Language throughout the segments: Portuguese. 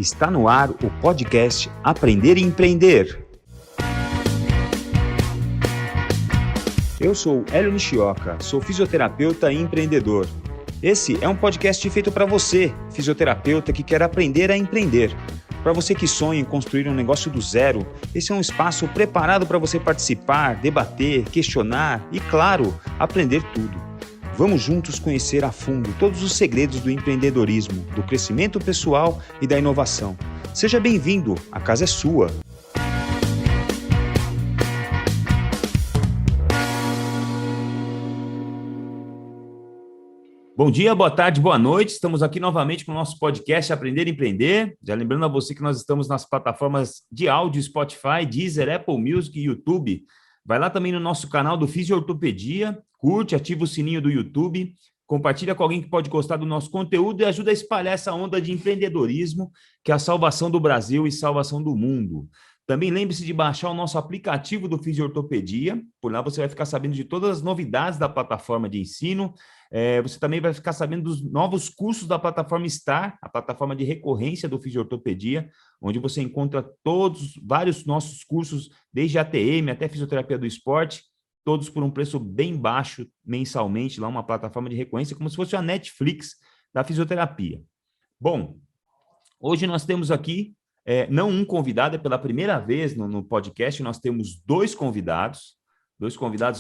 Está no ar o podcast Aprender e Empreender. Eu sou Hélio Nishioka, sou fisioterapeuta e empreendedor. Esse é um podcast feito para você, fisioterapeuta que quer aprender a empreender. Para você que sonha em construir um negócio do zero, esse é um espaço preparado para você participar, debater, questionar e, claro, aprender tudo. Vamos juntos conhecer a fundo todos os segredos do empreendedorismo, do crescimento pessoal e da inovação. Seja bem-vindo, a casa é sua. Bom dia, boa tarde, boa noite. Estamos aqui novamente com o nosso podcast Aprender e Empreender. Já lembrando a você que nós estamos nas plataformas de áudio Spotify, Deezer, Apple Music e YouTube. Vai lá também no nosso canal do Fisiortopedia, curte, ativa o sininho do YouTube, compartilha com alguém que pode gostar do nosso conteúdo e ajuda a espalhar essa onda de empreendedorismo, que é a salvação do Brasil e salvação do mundo. Também lembre-se de baixar o nosso aplicativo do Fisiortopedia, por lá você vai ficar sabendo de todas as novidades da plataforma de ensino. Você também vai ficar sabendo dos novos cursos da plataforma STAR, a plataforma de recorrência do Fisiortopedia, onde você encontra vários nossos cursos, desde ATM até fisioterapia do esporte, todos por um preço bem baixo mensalmente, lá uma plataforma de recorrência, como se fosse a Netflix da fisioterapia. Bom, hoje nós temos aqui, não um convidado, é pela primeira vez no podcast, nós temos dois convidados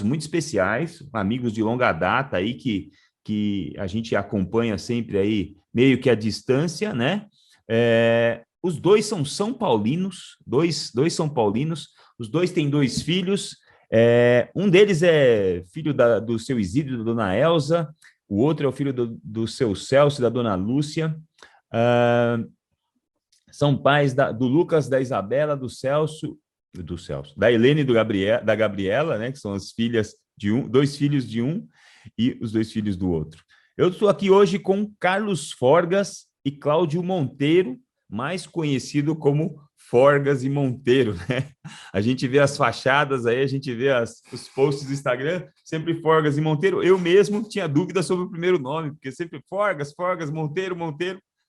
muito especiais, amigos de longa data aí, que a gente acompanha sempre aí, meio que à distância, né? Os dois são São Paulinos, dois São Paulinos, os dois têm dois filhos, um deles é filho do seu Isidro, da dona Elza, o outro é o filho do seu Celso, da dona Lúcia, são pais do Lucas, da Isabela, do Celso, da Helene e da Gabriela, né, que são as filhas dois filhos de um e os dois filhos do outro. Eu estou aqui hoje com Carlos Forgas e Cláudio Monteiro, mais conhecido como Forgas e Monteiro, né? A gente vê as fachadas aí, a gente vê os posts do Instagram, sempre Forgas e Monteiro. Eu mesmo tinha dúvida sobre o primeiro nome, porque sempre Forgas, Monteiro,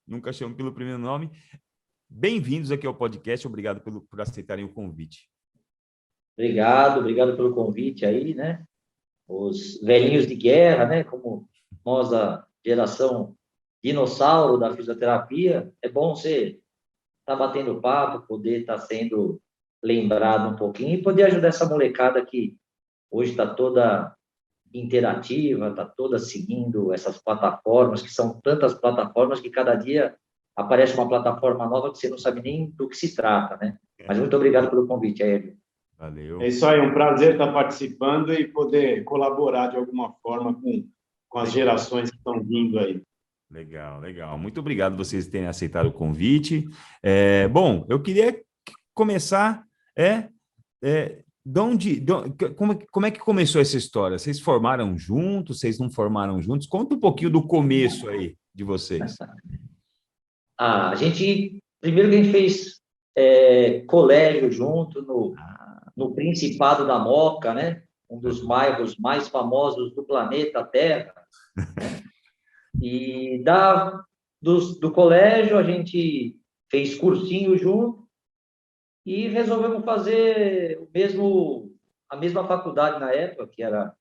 nunca chamo pelo primeiro nome. Bem-vindos aqui ao podcast, obrigado por aceitarem o convite. Obrigado pelo convite aí, né? Os velhinhos de guerra, né? Como nós da geração dinossauro da fisioterapia, é bom você estar batendo papo, poder estar sendo lembrado um pouquinho e poder ajudar essa molecada que hoje está toda interativa, está toda seguindo essas plataformas, que são tantas plataformas que cada dia aparece uma plataforma nova que você não sabe nem do que se trata, né? Mas muito obrigado pelo convite, Hélio. Valeu. É isso aí, um prazer estar participando e poder colaborar de alguma forma com as gerações que estão vindo aí. Legal. Muito obrigado vocês terem aceitado o convite. Bom, eu queria começar... Como é que começou essa história? Vocês formaram juntos? Vocês não formaram juntos? Conta um pouquinho do começo aí de vocês. Primeiro que a gente fez colégio junto no Principado da Moca, né? Um dos bairros mais famosos do planeta Terra. Né? E do colégio a gente fez cursinho junto e resolvemos fazer a mesma faculdade na época, que era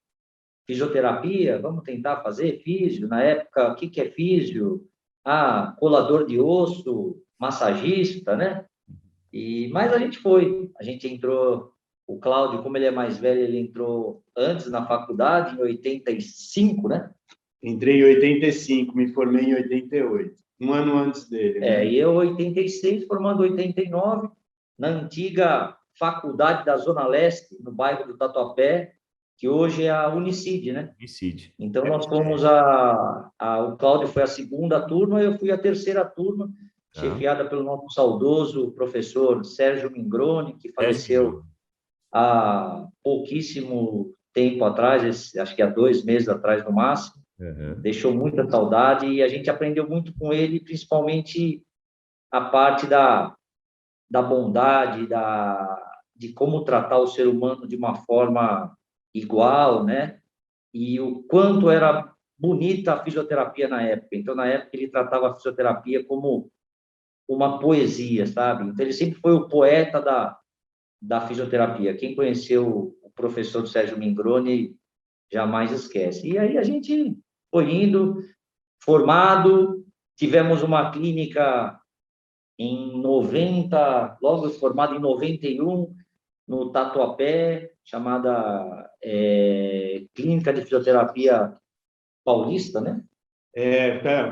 fisioterapia. Vamos tentar fazer físio. Na época, o que é físio? Colador de osso, massagista, né? Mas a gente entrou, o Cláudio, como ele é mais velho, ele entrou antes na faculdade, em 85, né? Entrei em 85, me formei em 88, um ano antes dele. Né? E eu, 86, formando 89, na antiga faculdade da Zona Leste, no bairro do Tatuapé, que hoje é a Unicid, né? Unicid. Então, nós fomos o Cláudio foi a segunda turma, eu fui a terceira turma, chefiada pelo nosso saudoso professor Sérgio Mingroni, que faleceu há pouquíssimo tempo atrás, acho que há 2 meses atrás no máximo. Deixou muita saudade e a gente aprendeu muito com ele, principalmente a parte da bondade, de como tratar o ser humano de uma forma igual, né? E o quanto era bonita a fisioterapia na época. Então, na época, ele tratava a fisioterapia como uma poesia, sabe? Então, ele sempre foi o poeta da fisioterapia. Quem conheceu o professor Sérgio Mingroni jamais esquece. E aí a gente foi indo, formado, tivemos uma clínica em 90, logo formado em 91, no Tatuapé, chamada Clínica de Fisioterapia Paulista, né?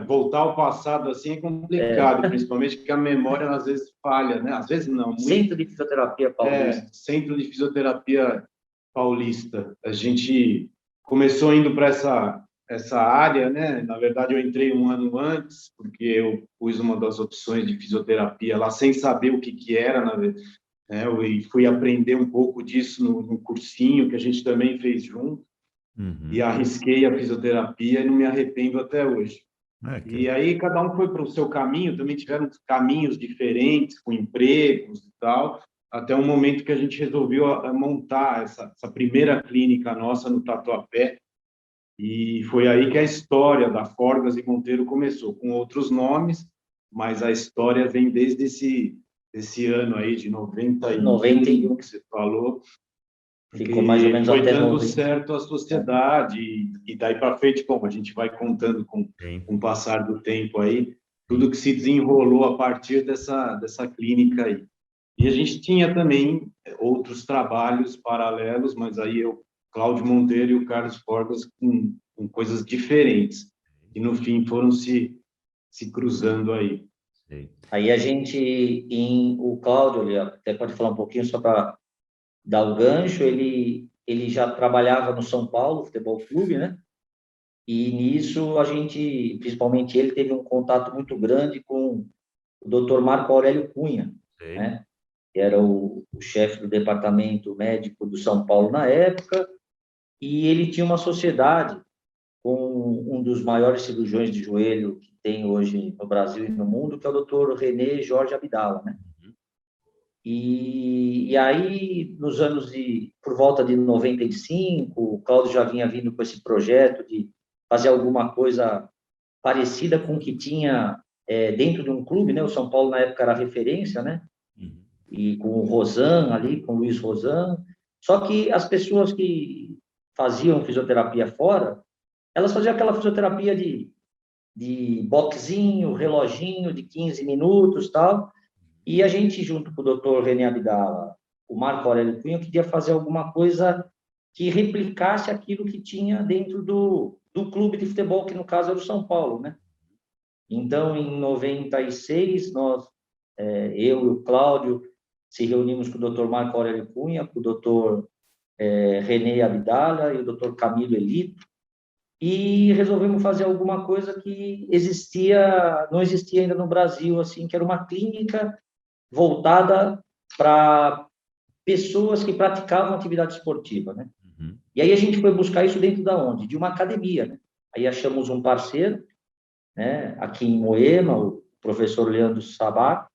Voltar ao passado assim é complicado, principalmente porque a memória às vezes falha, né? Às vezes não. Centro de Fisioterapia Paulista. Centro de Fisioterapia Paulista. A gente começou indo para essa área, né? Na verdade, eu entrei um ano antes, porque eu pus uma das opções de fisioterapia lá sem saber o que era, na verdade. E fui aprender um pouco disso no cursinho que a gente também fez junto. E arrisquei a fisioterapia e não me arrependo até hoje. E aí cada um foi para o seu caminho, também tiveram caminhos diferentes, com empregos e tal, até um momento que a gente resolveu montar essa primeira clínica nossa no Tatuapé, e foi aí que a história da Forgas e Monteiro começou, com outros nomes, mas a história vem desde esse ano aí de 91 que você falou. Ficou mais ou menos foi até dando 90. certo a sociedade, e daí para frente, bom, a gente vai contando com o passar do tempo aí, tudo que se desenrolou a partir dessa clínica aí. E a gente tinha também outros trabalhos paralelos, mas aí Cláudio Monteiro e o Carlos Forgas com coisas diferentes, e no fim foram se cruzando aí. Aí a gente, o Cláudio, ele até pode falar um pouquinho só para dar o gancho, ele já trabalhava no São Paulo Futebol Clube, né? E nisso a gente, principalmente ele, teve um contato muito grande com o Dr. Marco Aurélio Cunha, né? Que era o chefe do departamento médico do São Paulo na época, e ele tinha uma sociedade com um dos maiores cirurgiões de joelho que tem hoje no Brasil e no mundo, que é o Dr. René Jorge Abdala, né? E aí, nos anos por volta de 95, o Cláudio já vinha vindo com esse projeto de fazer alguma coisa parecida com o que tinha dentro de um clube, né? O São Paulo, na época, era referência, né? E com o Rosan ali, com o Luiz Rosan. Só que as pessoas que faziam fisioterapia fora, elas faziam aquela fisioterapia de boxinho, reloginho de 15 minutos, tal. E a gente, junto com o Dr. René Abdala, o Marco Aurélio Cunha, queria fazer alguma coisa que replicasse aquilo que tinha dentro do clube de futebol, que no caso era o São Paulo, né? Então, em 96, eu e o Cláudio se reunimos com o Dr. Marco Aurélio Cunha, com o Dr. René Abdala e o Dr. Camilo Elito, e resolvemos fazer alguma coisa que não existia ainda no Brasil, assim, que era uma clínica voltada para pessoas que praticavam atividade esportiva, né? E aí a gente foi buscar isso dentro da onde? De uma academia, né? Aí achamos um parceiro, né? Aqui em Moema, o professor Leandro Sabá,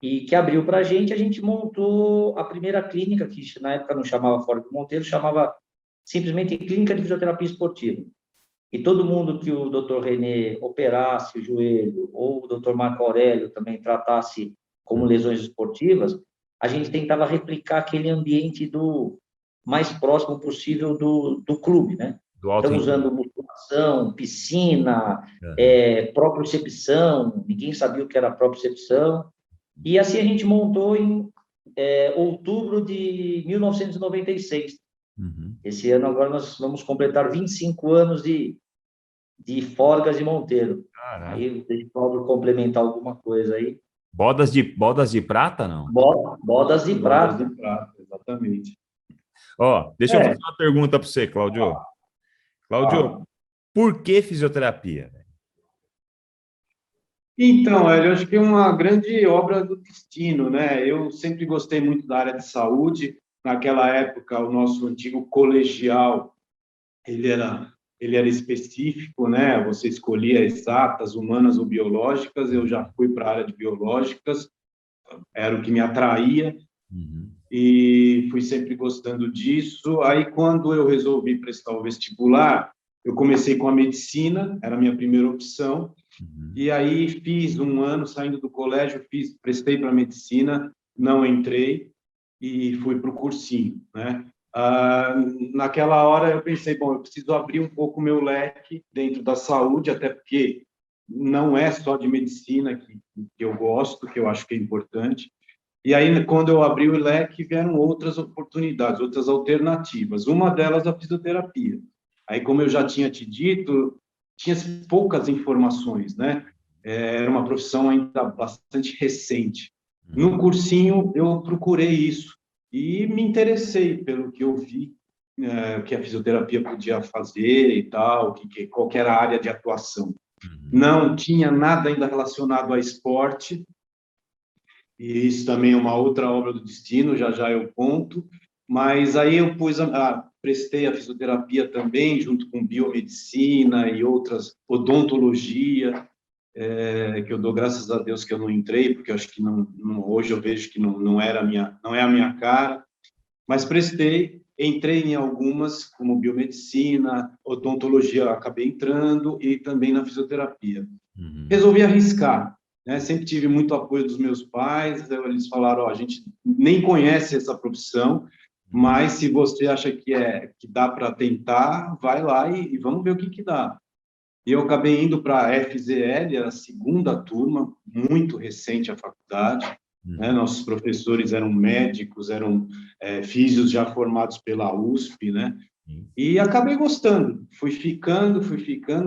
e que abriu para a gente montou a primeira clínica, que na época não chamava Forgas Monteiro, chamava simplesmente Clínica de Fisioterapia Esportiva. E todo mundo que o Dr. René operasse o joelho, ou o Dr. Marco Aurélio também tratasse como lesões esportivas, a gente tentava replicar aquele ambiente mais próximo possível do clube, né? Então, usando musculação, piscina, propriocepção, ninguém sabia o que era propriocepção, e assim a gente montou em outubro de 1996. Esse ano agora nós vamos completar 25 anos de Forgas e Monteiro. Caraca. Aí deixa o Paulo complementar alguma coisa aí. Bodas de prata, não? Bodas de prata. Bodas de prata, exatamente. Deixa eu fazer uma pergunta para você, Cláudio. Cláudio, por que fisioterapia? Então, eu acho que é uma grande obra do destino, né? Eu sempre gostei muito da área de saúde. Naquela época, o nosso antigo colegial, ele era específico, né? Você escolhia exatas, humanas ou biológicas. Eu já fui para a área de biológicas, era o que me atraía, e fui sempre gostando disso. Aí, quando eu resolvi prestar o vestibular, eu comecei com a medicina, era a minha primeira opção, E aí fiz um ano, saindo do colégio, prestei para medicina, não entrei e fui para o cursinho, né? Naquela hora eu pensei, bom, eu preciso abrir um pouco o meu leque dentro da saúde, até porque não é só de medicina que eu gosto, que eu acho que é importante. E aí, quando eu abri o leque, vieram outras oportunidades, outras alternativas. Uma delas, a fisioterapia. Aí, como eu já tinha te dito, tinha poucas informações, né? Era uma profissão ainda bastante recente. No cursinho, eu procurei isso e me interessei pelo que eu vi, que a fisioterapia podia fazer e tal, qual que era a área de atuação. Não tinha nada ainda relacionado a esporte, e isso também é uma outra obra do destino, já já eu conto, mas aí eu prestei a fisioterapia também, junto com biomedicina e outras, odontologia, que eu dou graças a Deus que eu não entrei, porque eu acho que hoje eu vejo que não é a minha cara, mas prestei, entrei em algumas, como biomedicina, odontologia, eu acabei entrando, e também na fisioterapia. Resolvi arriscar, né? Sempre tive muito apoio dos meus pais, eles falaram, a gente nem conhece essa profissão, mas se você acha que dá para tentar, vai lá e vamos ver o que dá. E eu acabei indo para a FZL, era a segunda turma, muito recente a faculdade, né? Nossos professores eram médicos, eram físios já formados pela USP, né? E acabei gostando, fui ficando,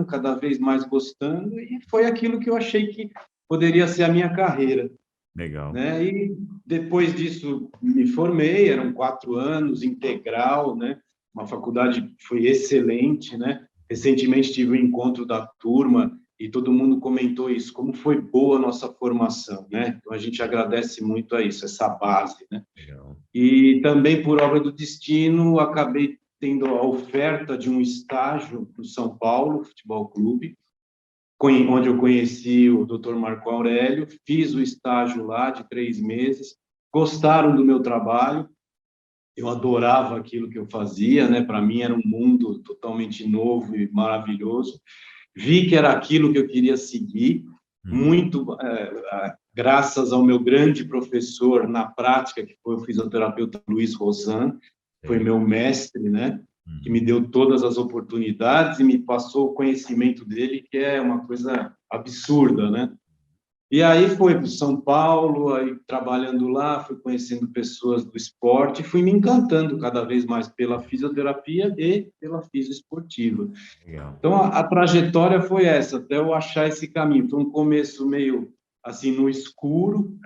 cada vez mais gostando, e foi aquilo que eu achei que poderia ser a minha carreira. Legal. Né? E depois disso me formei, eram 4 anos, integral, né? Uma faculdade que foi excelente, né? Recentemente tive um encontro da turma e todo mundo comentou isso, como foi boa a nossa formação, né? Então a gente agradece muito a isso, essa base, né? Legal. E também por obra do destino, acabei tendo a oferta de um estágio no São Paulo Futebol Clube, onde eu conheci o Dr. Marco Aurélio, fiz o estágio lá de 3 meses, gostaram do meu trabalho, eu adorava aquilo que eu fazia, né? Para mim era um mundo totalmente novo e maravilhoso. Vi que era aquilo que eu queria seguir, muito graças ao meu grande professor na prática, que foi o fisioterapeuta Luiz Rosan, foi meu mestre, né? Que me deu todas as oportunidades e me passou o conhecimento dele, que é uma coisa absurda, né? E aí foi para São Paulo, aí trabalhando lá, fui conhecendo pessoas do esporte, fui me encantando cada vez mais pela fisioterapia e pela fisioesportiva. Legal. Então, a trajetória foi essa, até eu achar esse caminho. Foi um começo meio assim no escuro,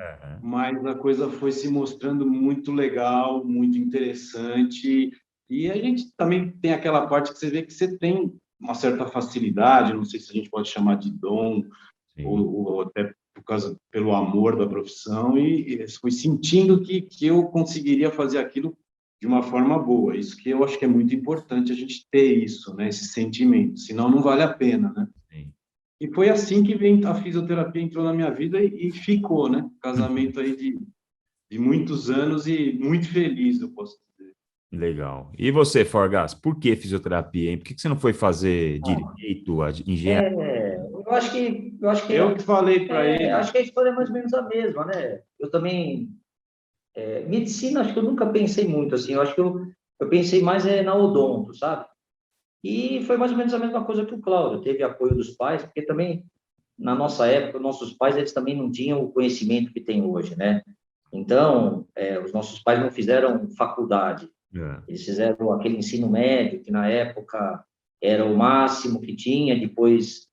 mas a coisa foi se mostrando muito legal, muito interessante. E a gente também tem aquela parte que você vê que você tem uma certa facilidade, não sei se a gente pode chamar de dom, ou até pelo amor da profissão, e fui sentindo que eu conseguiria fazer aquilo de uma forma boa. Isso que eu acho que é muito importante a gente ter isso, né? Esse sentimento, senão não vale a pena, né? Sim. E foi assim que a fisioterapia entrou na minha vida e ficou, né? Casamento aí de muitos anos e muito feliz, eu posso dizer. Legal. E você, Forgas, por que fisioterapia, hein? Por que você não foi fazer direito, engenharia? Eu que falei para ele. Acho que a história é mais ou menos a mesma, né? Eu também medicina, acho que eu nunca pensei muito assim. Eu acho que eu pensei mais na odonto, sabe? E foi mais ou menos a mesma coisa que o Cláudio. Teve apoio dos pais, porque também na nossa época, nossos pais eles também não tinham o conhecimento que tem hoje, né? Então, os nossos pais não fizeram faculdade. Eles fizeram aquele ensino médio, que na época era o máximo que tinha, depois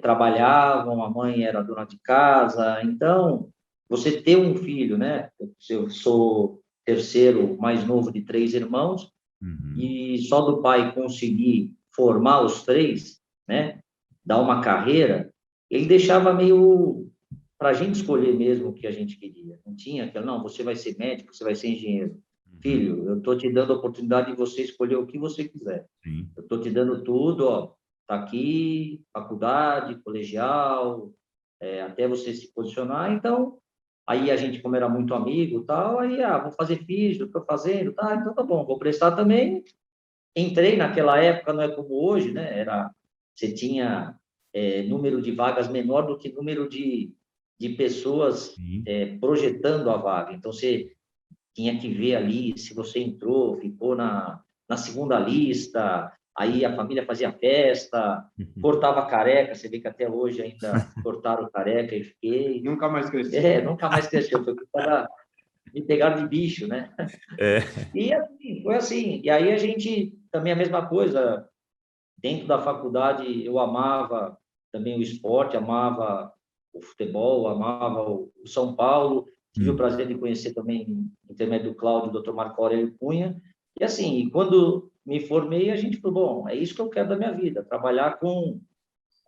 trabalhavam, a mãe era dona de casa. Então, você ter um filho, né? Eu sou terceiro mais novo de 3 irmãos, e só do pai conseguir formar os 3, né? Dar uma carreira, ele deixava meio para a gente escolher mesmo o que a gente queria. Não tinha aquela, não, você vai ser médico, você vai ser engenheiro. Filho, eu estou te dando a oportunidade de você escolher o que você quiser. Sim. Eu estou te dando tudo, ó, tá aqui, faculdade, colegial, até você se posicionar. Então, aí a gente, como era muito amigo, tal, aí, vou fazer físio, estou fazendo, tá, então tá bom, vou prestar também. Entrei naquela época, não é como hoje, né? Você tinha número de vagas menor do que número de pessoas projetando a vaga. Então, você tinha que ver ali se você entrou, ficou na segunda lista, aí a família fazia festa, cortava careca, você vê que até hoje ainda cortaram careca e fiquei... Nunca mais cresceu. Nunca mais cresceu, foi me pegaram de bicho, né? E assim, foi assim. E aí a gente, também a mesma coisa, dentro da faculdade eu amava também o esporte, amava o futebol, amava o São Paulo, tive o prazer de conhecer também, por intermédio do Cláudio, o Dr. Marco Aurélio Cunha, e assim, quando me formei, a gente falou, bom, é isso que eu quero da minha vida, trabalhar com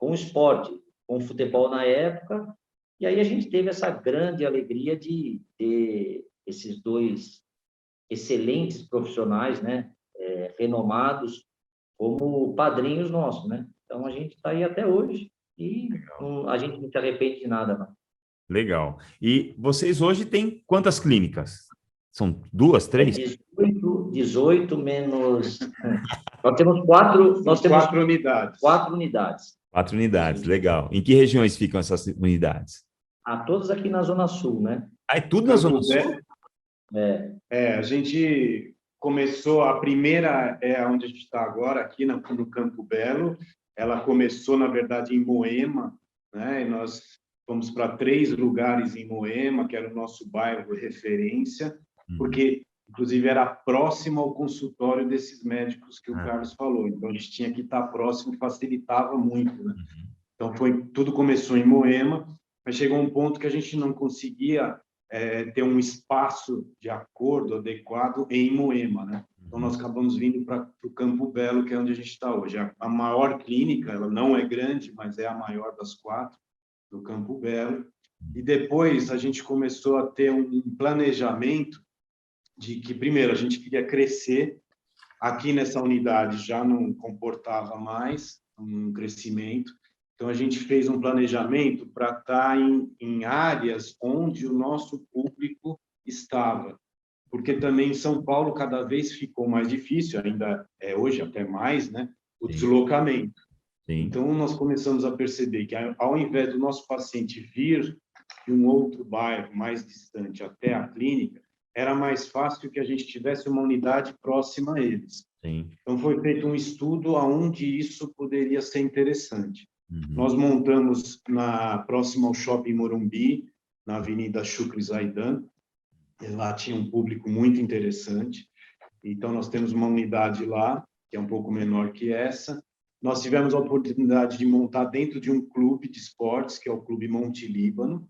o esporte, com o futebol na época, e aí a gente teve essa grande alegria de ter esses dois excelentes profissionais, né, renomados, como padrinhos nossos, né? Então, a gente está aí até hoje e a gente não se arrepende de nada, não. Legal. E vocês hoje têm quantas clínicas? São 2, 3? 18 menos... Nós temos 4... Nós temos 4 unidades. 4 unidades. 4 unidades, legal. Em que regiões ficam essas unidades? Todas aqui na Zona Sul, né? É tudo na Zona Sul? A gente começou, a primeira é onde a gente está agora, aqui no Campo Belo. Ela começou, na verdade, em Moema, né? E nós fomos para 3 lugares em Moema, que era o nosso bairro de referência, porque, inclusive, era próximo ao consultório desses médicos que o Carlos falou. Então, a gente tinha que estar próximo, facilitava muito, né? Então, tudo começou em Moema, mas chegou um ponto que a gente não conseguia ter um espaço de acordo adequado em Moema, né? Então, nós acabamos vindo para o Campo Belo, que é onde a gente está hoje. A maior clínica, ela não é grande, mas é a maior das 4, do Campo Belo. E depois a gente começou a ter um planejamento de que, primeiro, a gente queria crescer. Aqui nessa unidade já não comportava mais um crescimento. Então, a gente fez um planejamento para estar em áreas onde o nosso público estava. Porque também em São Paulo cada vez ficou mais difícil, ainda é hoje até mais, né, o deslocamento. Então, nós começamos a perceber que, ao invés do nosso paciente vir de um outro bairro mais distante até a clínica, era mais fácil que a gente tivesse uma unidade próxima a eles. Então, foi feito um estudo aonde isso poderia ser interessante. Nós montamos próximo ao Shopping Morumbi, na Avenida Shukri Zaidan. Lá tinha um público muito interessante. Então, nós temos uma unidade lá, que é um pouco menor que essa. Nós tivemos a oportunidade de montar dentro de um clube de esportes, que é o Clube Monte Líbano.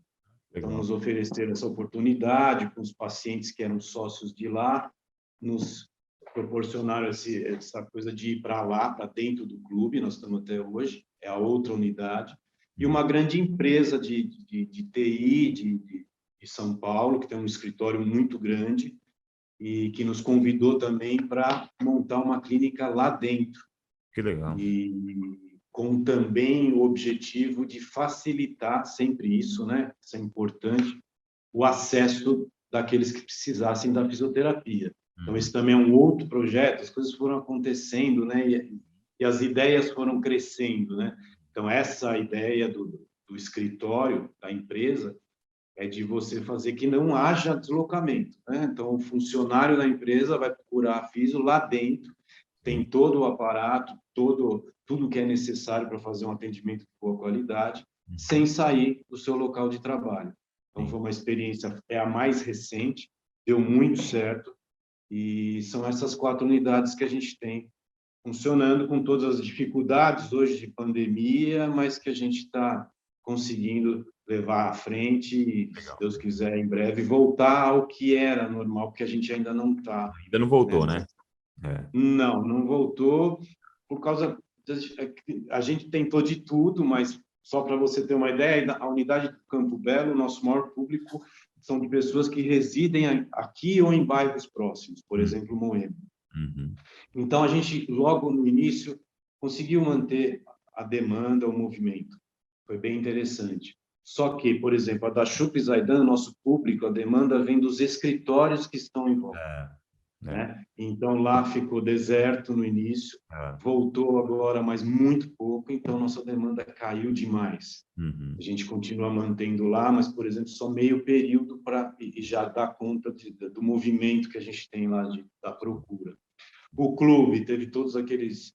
Então, nos ofereceram essa oportunidade com os pacientes que eram sócios de lá, nos proporcionaram essa coisa de ir para lá, para dentro do clube, nós estamos até hoje, é a outra unidade. E uma grande empresa de TI de São Paulo, que tem um escritório muito grande, e que nos convidou também para montar uma clínica lá dentro. Que legal. E com também o objetivo de facilitar, sempre isso, né? Isso é importante, o acesso daqueles que precisassem da fisioterapia. Então, esse também é um outro projeto, as coisas foram acontecendo, né? E as ideias foram crescendo, né? Então, essa ideia do escritório, da empresa, é de você fazer que não haja deslocamento, né? Então, o funcionário da empresa vai procurar a fisio lá dentro, tem todo o aparato, tudo que é necessário para fazer um atendimento de boa qualidade, sem sair do seu local de trabalho. Então, foi uma experiência, é a mais recente, deu muito certo, e são essas 4 unidades que a gente tem funcionando com todas as dificuldades hoje de pandemia, mas que a gente está conseguindo levar à frente e, se Deus quiser, em breve, voltar ao que era normal, porque a gente ainda não está. Ainda não voltou, né? Não voltou, por causa... A gente tentou de tudo, mas só para você ter uma ideia, a unidade do Campo Belo, o nosso maior público são de pessoas que residem aqui ou em bairros próximos, por exemplo, Moema. Então, a gente, logo no início, conseguiu manter a demanda, o movimento. Foi bem interessante. Só que, por exemplo, a da Shukri Zaidan, nosso público, a demanda vem dos escritórios que estão em volta. né? Então, lá ficou deserto no início, voltou agora, mas muito pouco, então nossa demanda caiu demais. Uhum. A gente continua mantendo lá, mas, por exemplo, só meio período e já dá conta do movimento que a gente tem lá da procura. O clube teve todos aqueles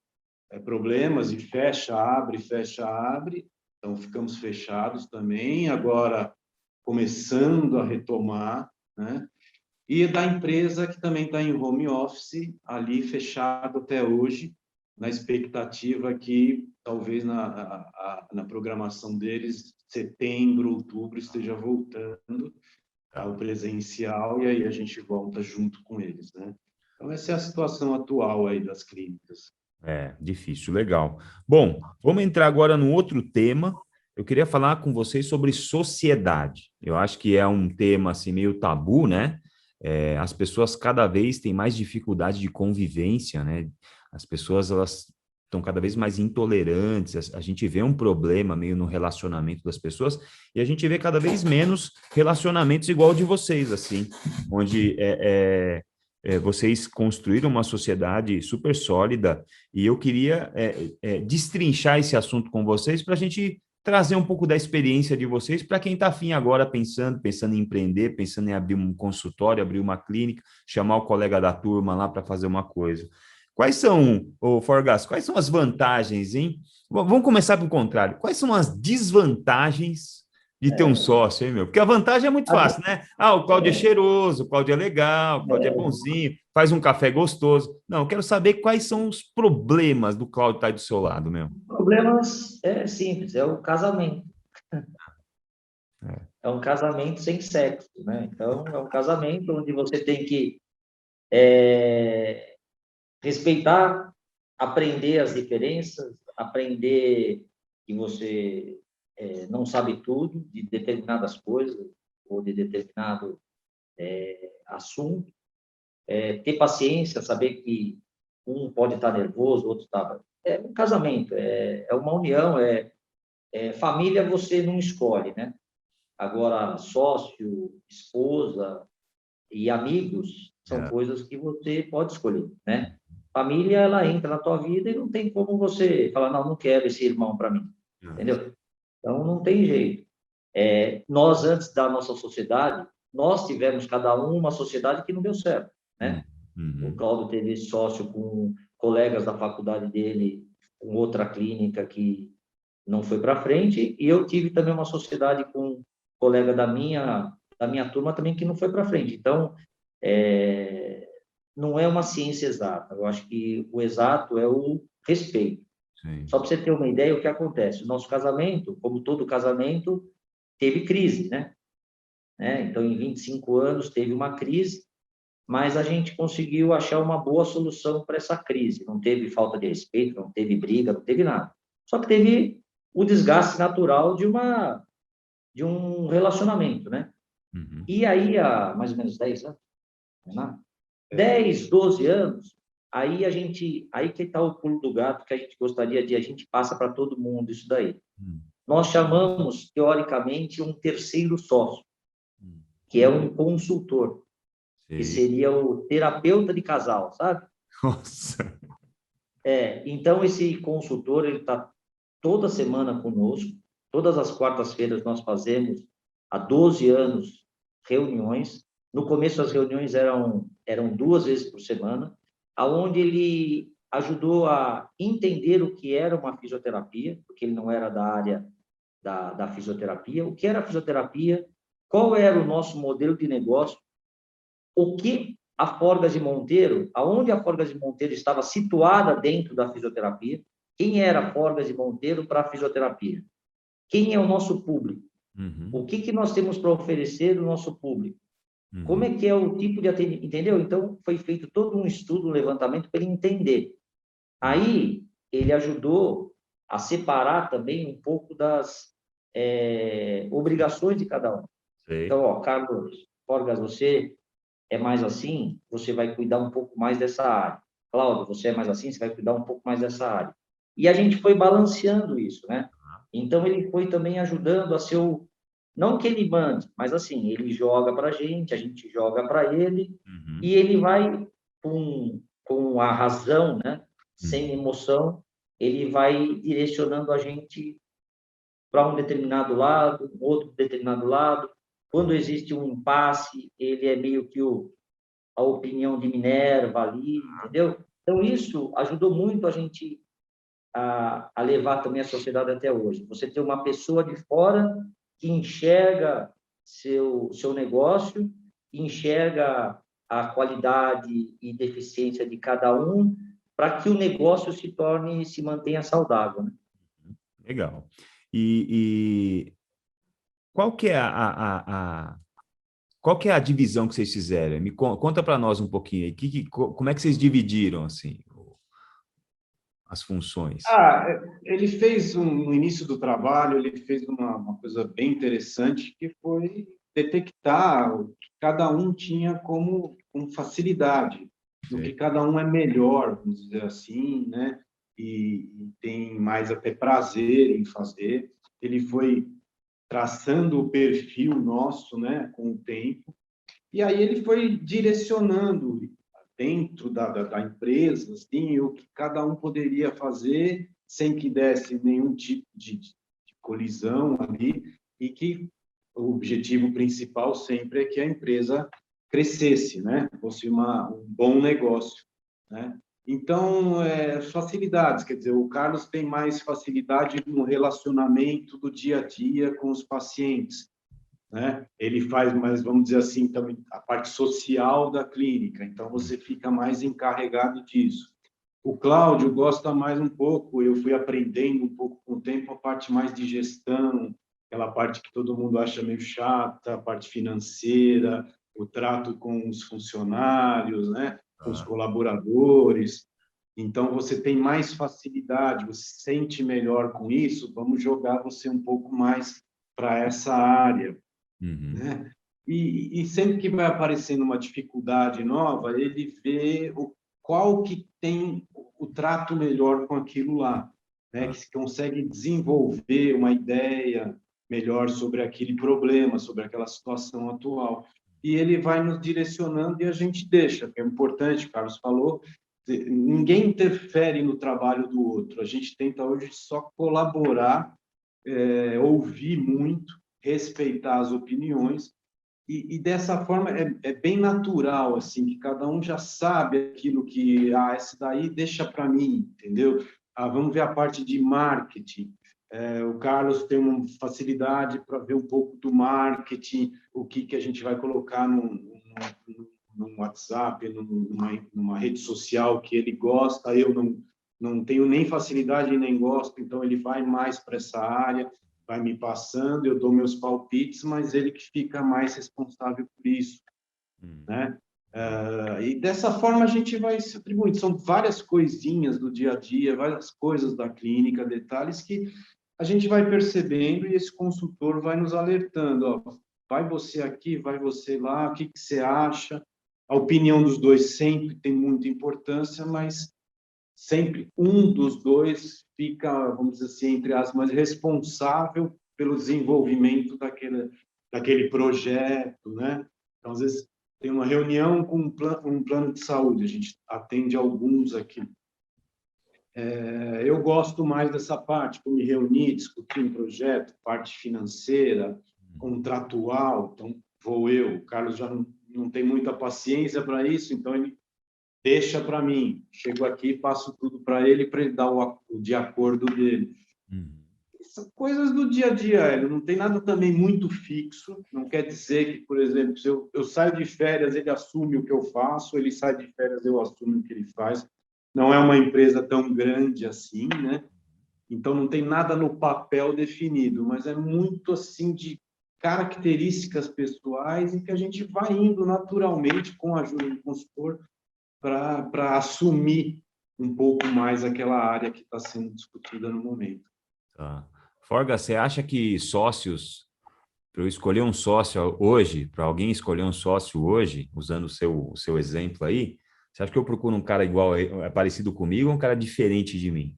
problemas de fecha, abre, então ficamos fechados também, agora começando a retomar, né? E da empresa que também está em home office, ali fechado até hoje, na expectativa que talvez na programação deles, setembro, outubro, esteja voltando ao presencial, e aí a gente volta junto com eles, né? Então, essa é a situação atual aí das clínicas. Difícil, legal. Bom, vamos entrar agora no outro tema. Eu queria falar com vocês sobre sociedade. Eu acho que é um tema assim meio tabu, né? As pessoas cada vez têm mais dificuldade de convivência, né? As pessoas elas estão cada vez mais intolerantes. A gente vê um problema meio no relacionamento das pessoas e a gente vê cada vez menos relacionamentos igual o de vocês, assim, onde vocês construíram uma sociedade super sólida e eu queria destrinchar esse assunto com vocês para a gente trazer um pouco da experiência de vocês para quem está afim agora pensando em empreender, pensando em abrir um consultório, abrir uma clínica, chamar o colega da turma lá para fazer uma coisa. Quais são, Forgas, quais são as vantagens, hein? Vamos começar pelo contrário. Quais são as desvantagens de ter um sócio, hein, meu? Porque a vantagem é muito fácil, né? O Cláudio é cheiroso, o Cláudio é legal, o Cláudio é bonzinho, faz um café gostoso. Não, eu quero saber quais são os problemas do Cláudio estar aí do seu lado, meu. Problemas é simples, é o casamento. É um casamento sem sexo, né? Então, é um casamento onde você tem que respeitar, aprender as diferenças, aprender que você não sabe tudo de determinadas coisas ou de determinado assunto, ter paciência, saber que um pode estar nervoso, o outro está... É um casamento, é uma união, família você não escolhe, né? Agora, sócio, esposa e amigos são coisas que você pode escolher, né? Família, ela entra na tua vida e não tem como você falar, não quero esse irmão para mim, entendeu? Então, não tem jeito. Nós, antes da nossa sociedade, nós tivemos cada uma sociedade que não deu certo, né? O Cláudio teve sócio com colegas da faculdade dele, com outra clínica que não foi para frente, e eu tive também uma sociedade com um colega da minha turma também que não foi para frente. Então, não é uma ciência exata. Eu acho que o exato é o respeito. Sim. Só para você ter uma ideia, o que acontece? O nosso casamento, como todo casamento, teve crise, né? Então, em 25 anos, teve uma crise, mas a gente conseguiu achar uma boa solução para essa crise. Não teve falta de respeito, não teve briga, não teve nada. Só que teve o desgaste natural de um relacionamento, né? E aí, há mais ou menos 10 anos, né? 10, 12 anos, aí que está o pulo do gato que a gente gostaria de, a gente passa para todo mundo isso daí. Nós chamamos, teoricamente, um terceiro sócio, que é um consultor, que seria o terapeuta de casal, sabe? Nossa! Então, esse consultor, ele está toda semana conosco, todas as quartas-feiras nós fazemos, há 12 anos, reuniões. No começo, as reuniões eram 2 vezes por semana, aonde ele ajudou a entender o que era uma fisioterapia, porque ele não era da área da fisioterapia, o que era a fisioterapia, qual era o nosso modelo de negócio, o que a Forgas de Monteiro, aonde a Forgas de Monteiro estava situada dentro da fisioterapia, quem era a Forgas de Monteiro para a fisioterapia, quem é o nosso público, o que nós temos para oferecer ao nosso público, como é que é o tipo de atendimento, entendeu? Então, foi feito todo um estudo, um levantamento para ele entender. Aí, ele ajudou a separar também um pouco das obrigações de cada um. Sim. Então, Carlos, Forgas, você é mais assim, você vai cuidar um pouco mais dessa área. Cláudio, você é mais assim, você vai cuidar um pouco mais dessa área. E a gente foi balanceando isso, né? Então, ele foi também ajudando a ser o... Não que ele mande, mas assim, ele joga para a gente joga para ele, e ele vai com a razão, né? Sem emoção, ele vai direcionando a gente para um determinado lado, outro determinado lado. Quando existe um impasse, ele é meio que a opinião de Minerva ali, entendeu? Então, isso ajudou muito a gente a levar também a sociedade até hoje. Você ter uma pessoa de fora que enxerga seu negócio, enxerga a qualidade e deficiência de cada um, para que o negócio se mantenha saudável, né? Legal. E qual que é qual que é a divisão que vocês fizeram? Conta para nós um pouquinho aí. Como é que vocês dividiram assim as funções? Ele fez no início do trabalho, ele fez uma coisa bem interessante, que foi detectar o que cada um tinha como facilidade, no que cada um é melhor, vamos dizer assim, né? E tem mais até prazer em fazer. Ele foi traçando o perfil nosso, né, com o tempo, e aí ele foi direcionando dentro da empresa, assim, o que cada um poderia fazer sem que desse nenhum tipo de colisão ali, e que o objetivo principal sempre é que a empresa crescesse, né? Fosse um bom negócio, né? Então, facilidades, quer dizer, o Carlos tem mais facilidade no relacionamento do dia a dia com os pacientes, né? Ele faz mais, vamos dizer assim, também a parte social da clínica, então você fica mais encarregado disso. O Cláudio gosta mais um pouco, eu fui aprendendo um pouco com o tempo, a parte mais de gestão, aquela parte que todo mundo acha meio chata, a parte financeira, o trato com os funcionários, né? Com os colaboradores. Então, você tem mais facilidade, você se sente melhor com isso, vamos jogar você um pouco mais para essa área. Né? E sempre que vai aparecendo uma dificuldade nova, ele vê qual que tem o trato melhor com aquilo lá, né? Que se consegue desenvolver uma ideia melhor sobre aquele problema, sobre aquela situação atual. E ele vai nos direcionando e a gente deixa, que é importante, o Carlos falou, ninguém interfere no trabalho do outro, a gente tenta hoje só colaborar, ouvir muito, respeitar as opiniões, e dessa forma é bem natural, assim, que cada um já sabe aquilo que, esse daí deixa para mim, entendeu? Vamos ver a parte de marketing. O Carlos tem uma facilidade para ver um pouco do marketing, o que a gente vai colocar no WhatsApp, numa rede social que ele gosta, eu não tenho nem facilidade nem gosto, então ele vai mais para essa área, vai me passando, eu dou meus palpites, mas ele que fica mais responsável por isso, né? E dessa forma a gente vai se atribuindo. São várias coisinhas do dia a dia, várias coisas da clínica, detalhes que a gente vai percebendo e esse consultor vai nos alertando, ó, vai você aqui, vai você lá, o que você acha? A opinião dos dois sempre tem muita importância, mas sempre um dos dois fica, vamos dizer assim, entre aspas, responsável pelo desenvolvimento daquele projeto, né? Então, às vezes, tem uma reunião com um plano de saúde, a gente atende alguns aqui. Eu gosto mais dessa parte, me reunir, discutir um projeto, parte financeira, contratual, então vou eu. O Carlos já não tem muita paciência para isso, então ele deixa para mim. Chego aqui e passo tudo para ele dar o de acordo dele. São coisas do dia a dia, ele não tem nada também muito fixo, não quer dizer que, por exemplo, se eu saio de férias, ele assume o que eu faço, ele sai de férias, eu assumo o que ele faz. Não é uma empresa tão grande assim, né? Então, não tem nada no papel definido, mas é muito assim de características pessoais e que a gente vai indo naturalmente com a ajuda do consultor para assumir um pouco mais aquela área que está sendo discutida no momento. Tá. Forga, você acha que sócios, para eu escolher um sócio hoje, para alguém escolher um sócio hoje, usando o seu exemplo aí, você acha que eu procuro um cara igual, parecido comigo ou um cara diferente de mim?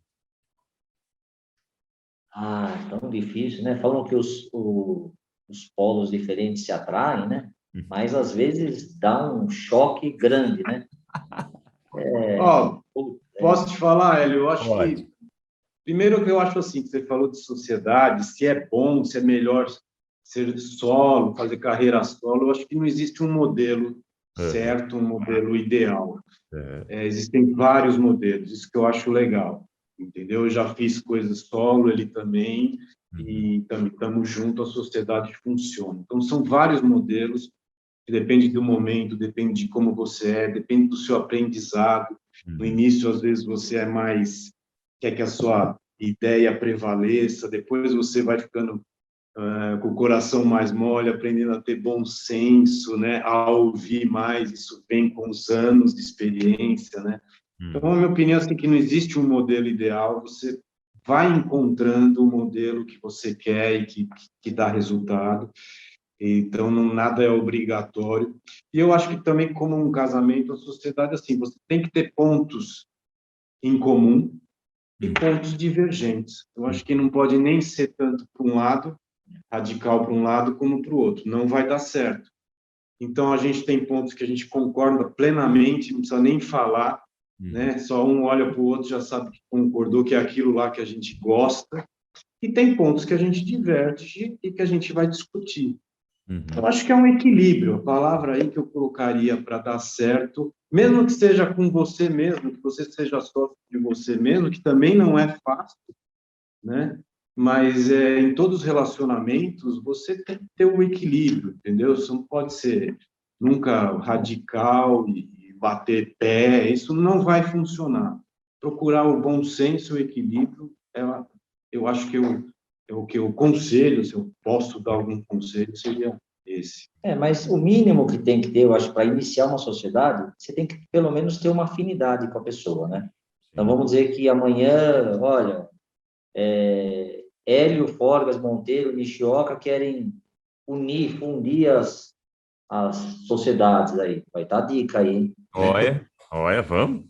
Tão difícil, né? Falam que os polos diferentes se atraem, né? Mas às vezes dá um choque grande, né? Ó, posso te falar, Hélio? Eu acho Pode. que primeiro que eu acho assim, que você falou de sociedade, se é bom, se é melhor ser solo, fazer carreira solo, eu acho que não existe um modelo Uhum. certo, um modelo ideal. É. Existem vários modelos, isso que eu acho legal, entendeu? Eu já fiz coisas solo, ele também, Uhum. e também estamos juntos, a sociedade funciona. Então, são vários modelos, que depende do momento, depende de como você é, depende do seu aprendizado. No Uhum. início, às vezes, você é mais, quer que a sua ideia prevaleça, depois você vai ficando com o coração mais mole, aprendendo a ter bom senso, né, a ouvir mais, isso vem com os anos de experiência, né? Então, a Uhum. minha opinião é assim, que não existe um modelo ideal, você vai encontrando o modelo que você quer e que dá resultado, então não, nada é obrigatório. E eu acho que também, como um casamento, a sociedade, assim, você tem que ter pontos em comum e Uhum. pontos divergentes. Eu acho que Uhum. não pode nem ser tanto para um lado, radical para um lado, como para o outro. Não vai dar certo. Então, a gente tem pontos que a gente concorda plenamente, não precisa nem falar, Uhum. né? Só um olha para o outro, já sabe que concordou, que é aquilo lá que a gente gosta. E tem pontos que a gente diverge e que a gente vai discutir. Eu Uhum. acho que é um equilíbrio, a palavra aí que eu colocaria para dar certo, mesmo que seja com você mesmo, que você seja sócio de você mesmo, que também não é fácil, né? Mas em todos os relacionamentos você tem que ter um equilíbrio, entendeu? Você não pode ser nunca radical e bater pé, isso não vai funcionar. Procurar o bom senso, o equilíbrio, eu acho que é o que eu conselho, se eu posso dar algum conselho, seria esse. Mas o mínimo que tem que ter, eu acho, para iniciar uma sociedade, você tem que pelo menos ter uma afinidade com a pessoa, né? Então Sim. vamos dizer que amanhã, olha, Hélio, Forgas, Monteiro, Nishioca querem fundir as sociedades aí. Vai estar a dica aí, né? Olha, olha, vamos.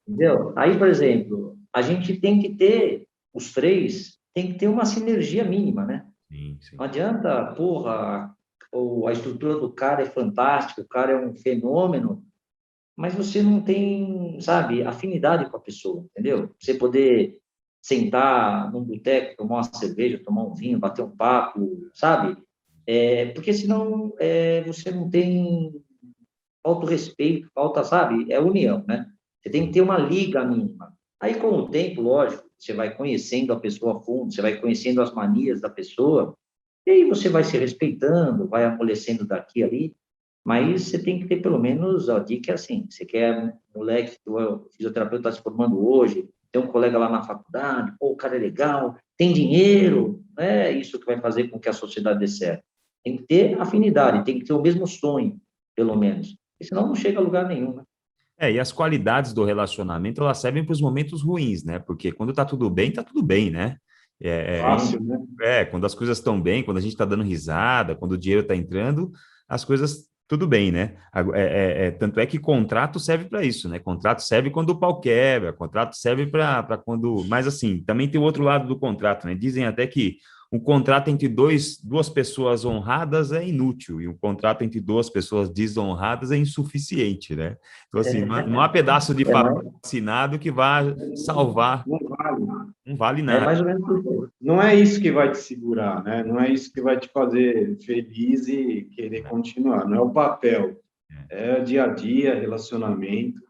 Entendeu? Aí, por exemplo, a gente tem que ter, os três, tem que ter uma sinergia mínima, né? Sim, sim. Não adianta, porra, a estrutura do cara é fantástica, o cara é um fenômeno, mas você não tem, sabe, afinidade com a pessoa, entendeu? Você poder sentar num boteco, tomar uma cerveja, tomar um vinho, bater um papo, sabe? Porque senão você não tem falta o respeito, falta, sabe? É união, né? Você tem que ter uma liga mínima. Aí, com o tempo, lógico, você vai conhecendo a pessoa a fundo, você vai conhecendo as manias da pessoa, e aí você vai se respeitando, vai amolecendo daqui e ali, mas você tem que ter pelo menos, a dica é assim, você quer um moleque, o fisioterapeuta está se formando hoje, tem um colega lá na faculdade, pô, o cara é legal, tem dinheiro, é isso que vai fazer com que a sociedade dê certo. Tem que ter afinidade, tem que ter o mesmo sonho, pelo menos. Porque senão não chega a lugar nenhum, né? E as qualidades do relacionamento, elas servem para os momentos ruins, né? Porque quando tá tudo bem, né? Fácil, né? Quando as coisas estão bem, quando a gente está dando risada, quando o dinheiro está entrando, as coisas tudo bem, né? Tanto é que contrato serve para isso, né? Contrato serve quando o pau quebra, contrato serve para quando. Mas assim, também tem o outro lado do contrato, né? Dizem até que um contrato entre duas pessoas honradas é inútil, e um contrato entre duas pessoas desonradas é insuficiente, né? Então, assim, não há pedaço de É papel mais, assinado que vá salvar, Não vale. não vale é nada. mais ou menos isso. Não é isso que vai te segurar, né? Não é isso que vai te fazer feliz e querer continuar. Não é o papel, é dia a dia, relacionamento,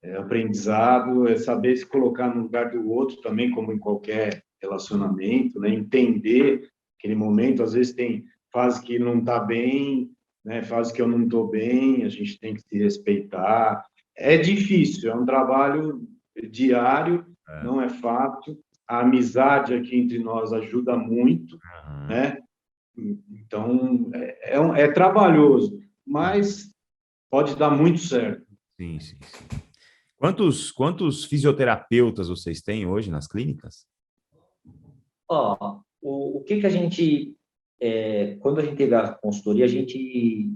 é aprendizado, é saber se colocar no lugar do outro também, como em qualquer relacionamento, né? Entender aquele momento. Às vezes tem fase que não está bem, né? Fase que eu não estou bem. A gente tem que se respeitar. É difícil, é um trabalho diário, É, não é fácil. A amizade aqui entre nós ajuda muito, aham, né? Então, é trabalhoso, mas pode dar muito certo. sim, sim, sim. Quantos fisioterapeutas vocês têm hoje nas clínicas? Ó, o que que a gente, quando a gente teve a consultoria, a gente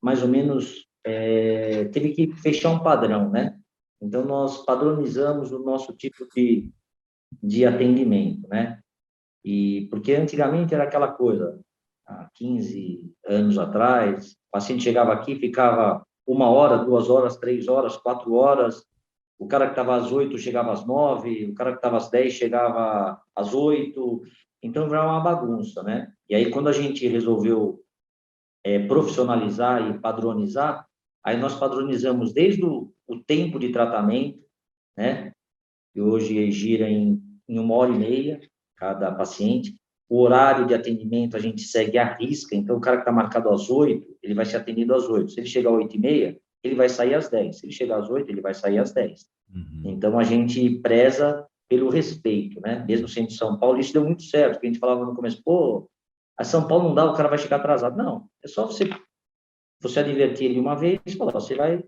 mais ou menos teve que fechar um padrão, né? Então, nós padronizamos o nosso tipo de atendimento, né? E porque antigamente era aquela coisa, há 15 anos atrás, o paciente chegava aqui, ficava 1 hora, 2 horas, 3 horas, 4 horas. O cara que estava às 8 chegava às 9, o cara que estava às 10 chegava às 8. Então, já é uma bagunça, né? E aí, quando a gente resolveu profissionalizar e padronizar, aí nós padronizamos desde o tempo de tratamento, né? Que hoje gira em 1 hora e meia cada paciente. O horário de atendimento a gente segue à risca, então o cara que está marcado às 8, ele vai ser atendido às 8. Se ele chegar às 8h30, ele vai sair às 10. Se ele chegar às 8, ele vai sair às 10. Então a gente preza pelo respeito, né? Mesmo sendo de São Paulo, isso deu muito certo, porque a gente falava no começo, pô, a São Paulo não dá, o cara vai chegar atrasado. Não, é só você advertir ele uma vez e falar, você vai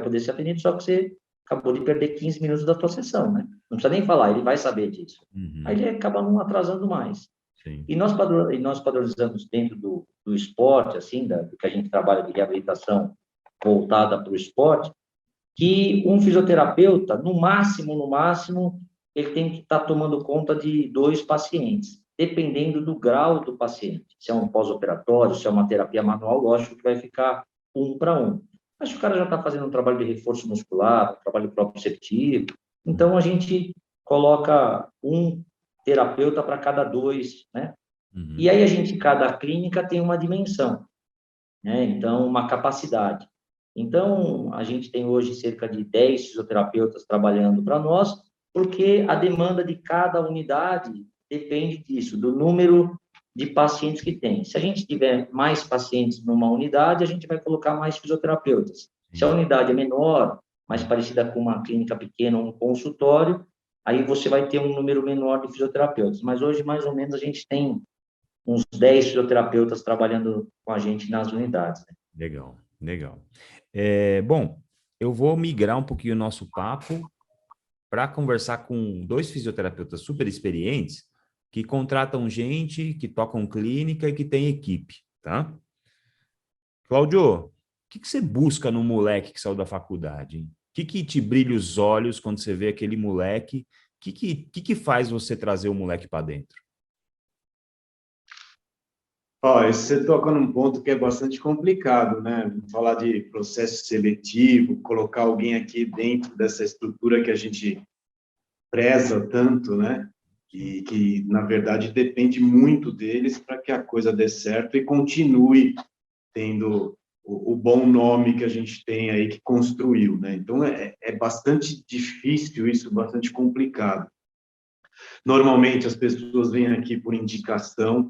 poder ser atendido, só que você acabou de perder 15 minutos da tua sessão, né? Não precisa nem falar, ele vai saber disso. Aí ele acaba não atrasando mais. Sim. E nós padronizamos dentro do esporte, assim, do que a gente trabalha de reabilitação voltada para o esporte, que um fisioterapeuta, no máximo, ele tem que estar tomando conta de 2 pacientes, dependendo do grau do paciente. Se é um pós-operatório, se é uma terapia manual, lógico que vai ficar 1 para 1. Mas se o cara já está fazendo um trabalho de reforço muscular, um trabalho proprioceptivo, então a gente coloca um terapeuta para cada 2, né? E aí cada clínica tem uma dimensão, né? Então, uma capacidade. Então, a gente tem hoje cerca de 10 fisioterapeutas trabalhando para nós, porque a demanda de cada unidade depende disso, do número de pacientes que tem. Se a gente tiver mais pacientes numa unidade, a gente vai colocar mais fisioterapeutas. Se a unidade é menor, mais parecida com uma clínica pequena ou um consultório, aí você vai ter um número menor de fisioterapeutas. Mas hoje, mais ou menos, a gente tem uns 10 fisioterapeutas trabalhando com a gente nas unidades, né? Legal, legal. Bom, eu vou migrar um pouquinho o nosso papo para conversar com 2 fisioterapeutas super experientes que contratam gente, que tocam clínica e que tem equipe, tá? Cláudio, o que você busca no moleque que saiu da faculdade, hein? O que te brilha os olhos quando você vê aquele moleque? O que faz você trazer o moleque para dentro? Ó, você toca num ponto que é bastante complicado, né? Falar de processo seletivo, colocar alguém aqui dentro dessa estrutura que a gente preza tanto, né? E que, na verdade, depende muito deles para que a coisa dê certo e continue tendo o bom nome que a gente tem aí, que construiu, né? Então, é bastante difícil isso, bastante complicado. Normalmente, as pessoas vêm aqui por indicação,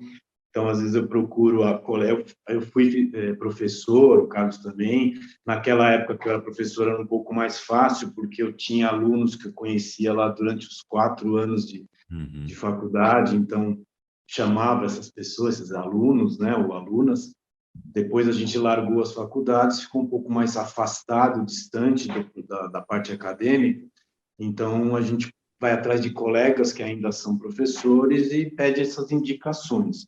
então, às vezes, eu procuro a colega. Eu fui professor, o Carlos também. Naquela época que eu era professor, era um pouco mais fácil, porque eu tinha alunos que eu conhecia lá durante os 4 anos de faculdade, então, chamava essas pessoas, esses alunos, né, ou alunas. Depois a gente largou as faculdades, ficou um pouco mais afastado, distante da parte acadêmica. Então, a gente vai atrás de colegas que ainda são professores e pede essas indicações.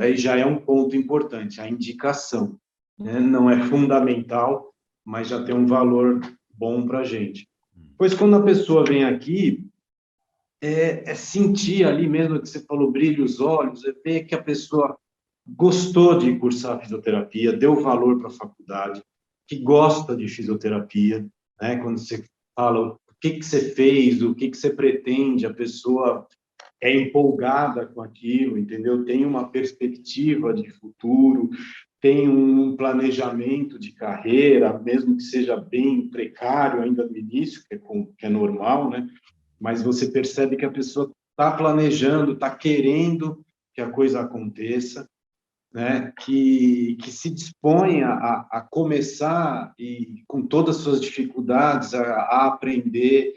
Aí já é um ponto importante, a indicação, né? Não é fundamental, mas já tem um valor bom para a gente. Pois quando a pessoa vem aqui, é sentir ali mesmo que você falou, brilha os olhos, é ver que a pessoa gostou de cursar fisioterapia, deu valor para a faculdade, que gosta de fisioterapia, né? Quando você fala o que você fez, o que você pretende, a pessoa é empolgada com aquilo, entendeu? Tem uma perspectiva de futuro, tem um planejamento de carreira, mesmo que seja bem precário ainda no início, que é normal, né? Mas você percebe que a pessoa está planejando, está querendo que a coisa aconteça, né? Que se dispõe a começar e com todas as suas dificuldades a aprender,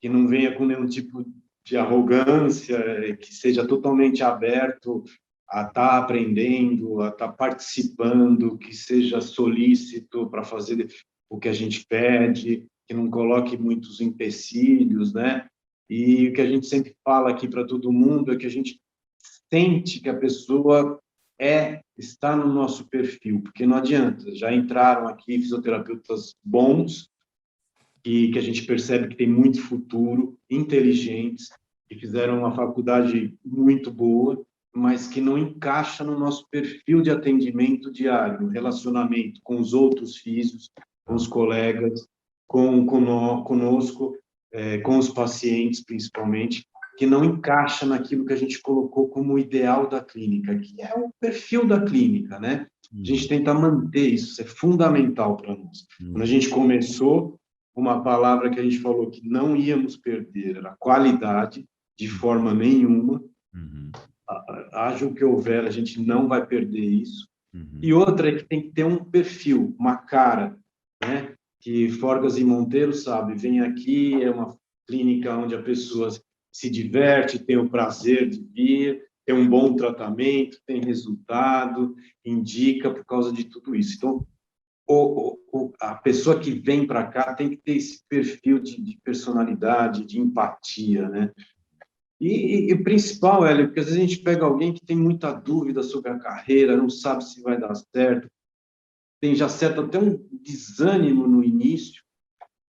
que não venha com nenhum tipo de arrogância, que seja totalmente aberto a estar aprendendo, a estar participando, que seja solícito para fazer o que a gente pede, que não coloque muitos empecilhos, né? E o que a gente sempre fala aqui para todo mundo é que a gente sente que a pessoa está no nosso perfil, porque não adianta, já entraram aqui fisioterapeutas bons, que a gente percebe que tem muito futuro, inteligentes, que fizeram uma faculdade muito boa, mas que não encaixa no nosso perfil de atendimento diário, relacionamento com os outros físicos, com os colegas, conosco, com os pacientes, principalmente, que não encaixa naquilo que a gente colocou como ideal da clínica, que é o perfil da clínica, né? A gente tenta manter isso, isso é fundamental para nós. Quando a gente começou, uma palavra que a gente falou que não íamos perder era qualidade, de forma nenhuma. Haja o que houver, a gente não vai perder isso. E outra é que tem que ter um perfil, uma cara, né? Que Forgas e Monteiro sabe, vem aqui, é uma clínica onde a pessoa se diverte, tem o prazer de vir, tem um bom tratamento, tem resultado, indica por causa de tudo isso. Então, a pessoa que vem para cá tem que ter esse perfil de personalidade, de empatia, né? E o principal, Hélio, porque às vezes a gente pega alguém que tem muita dúvida sobre a carreira, não sabe se vai dar certo, tem já certo até um desânimo no início,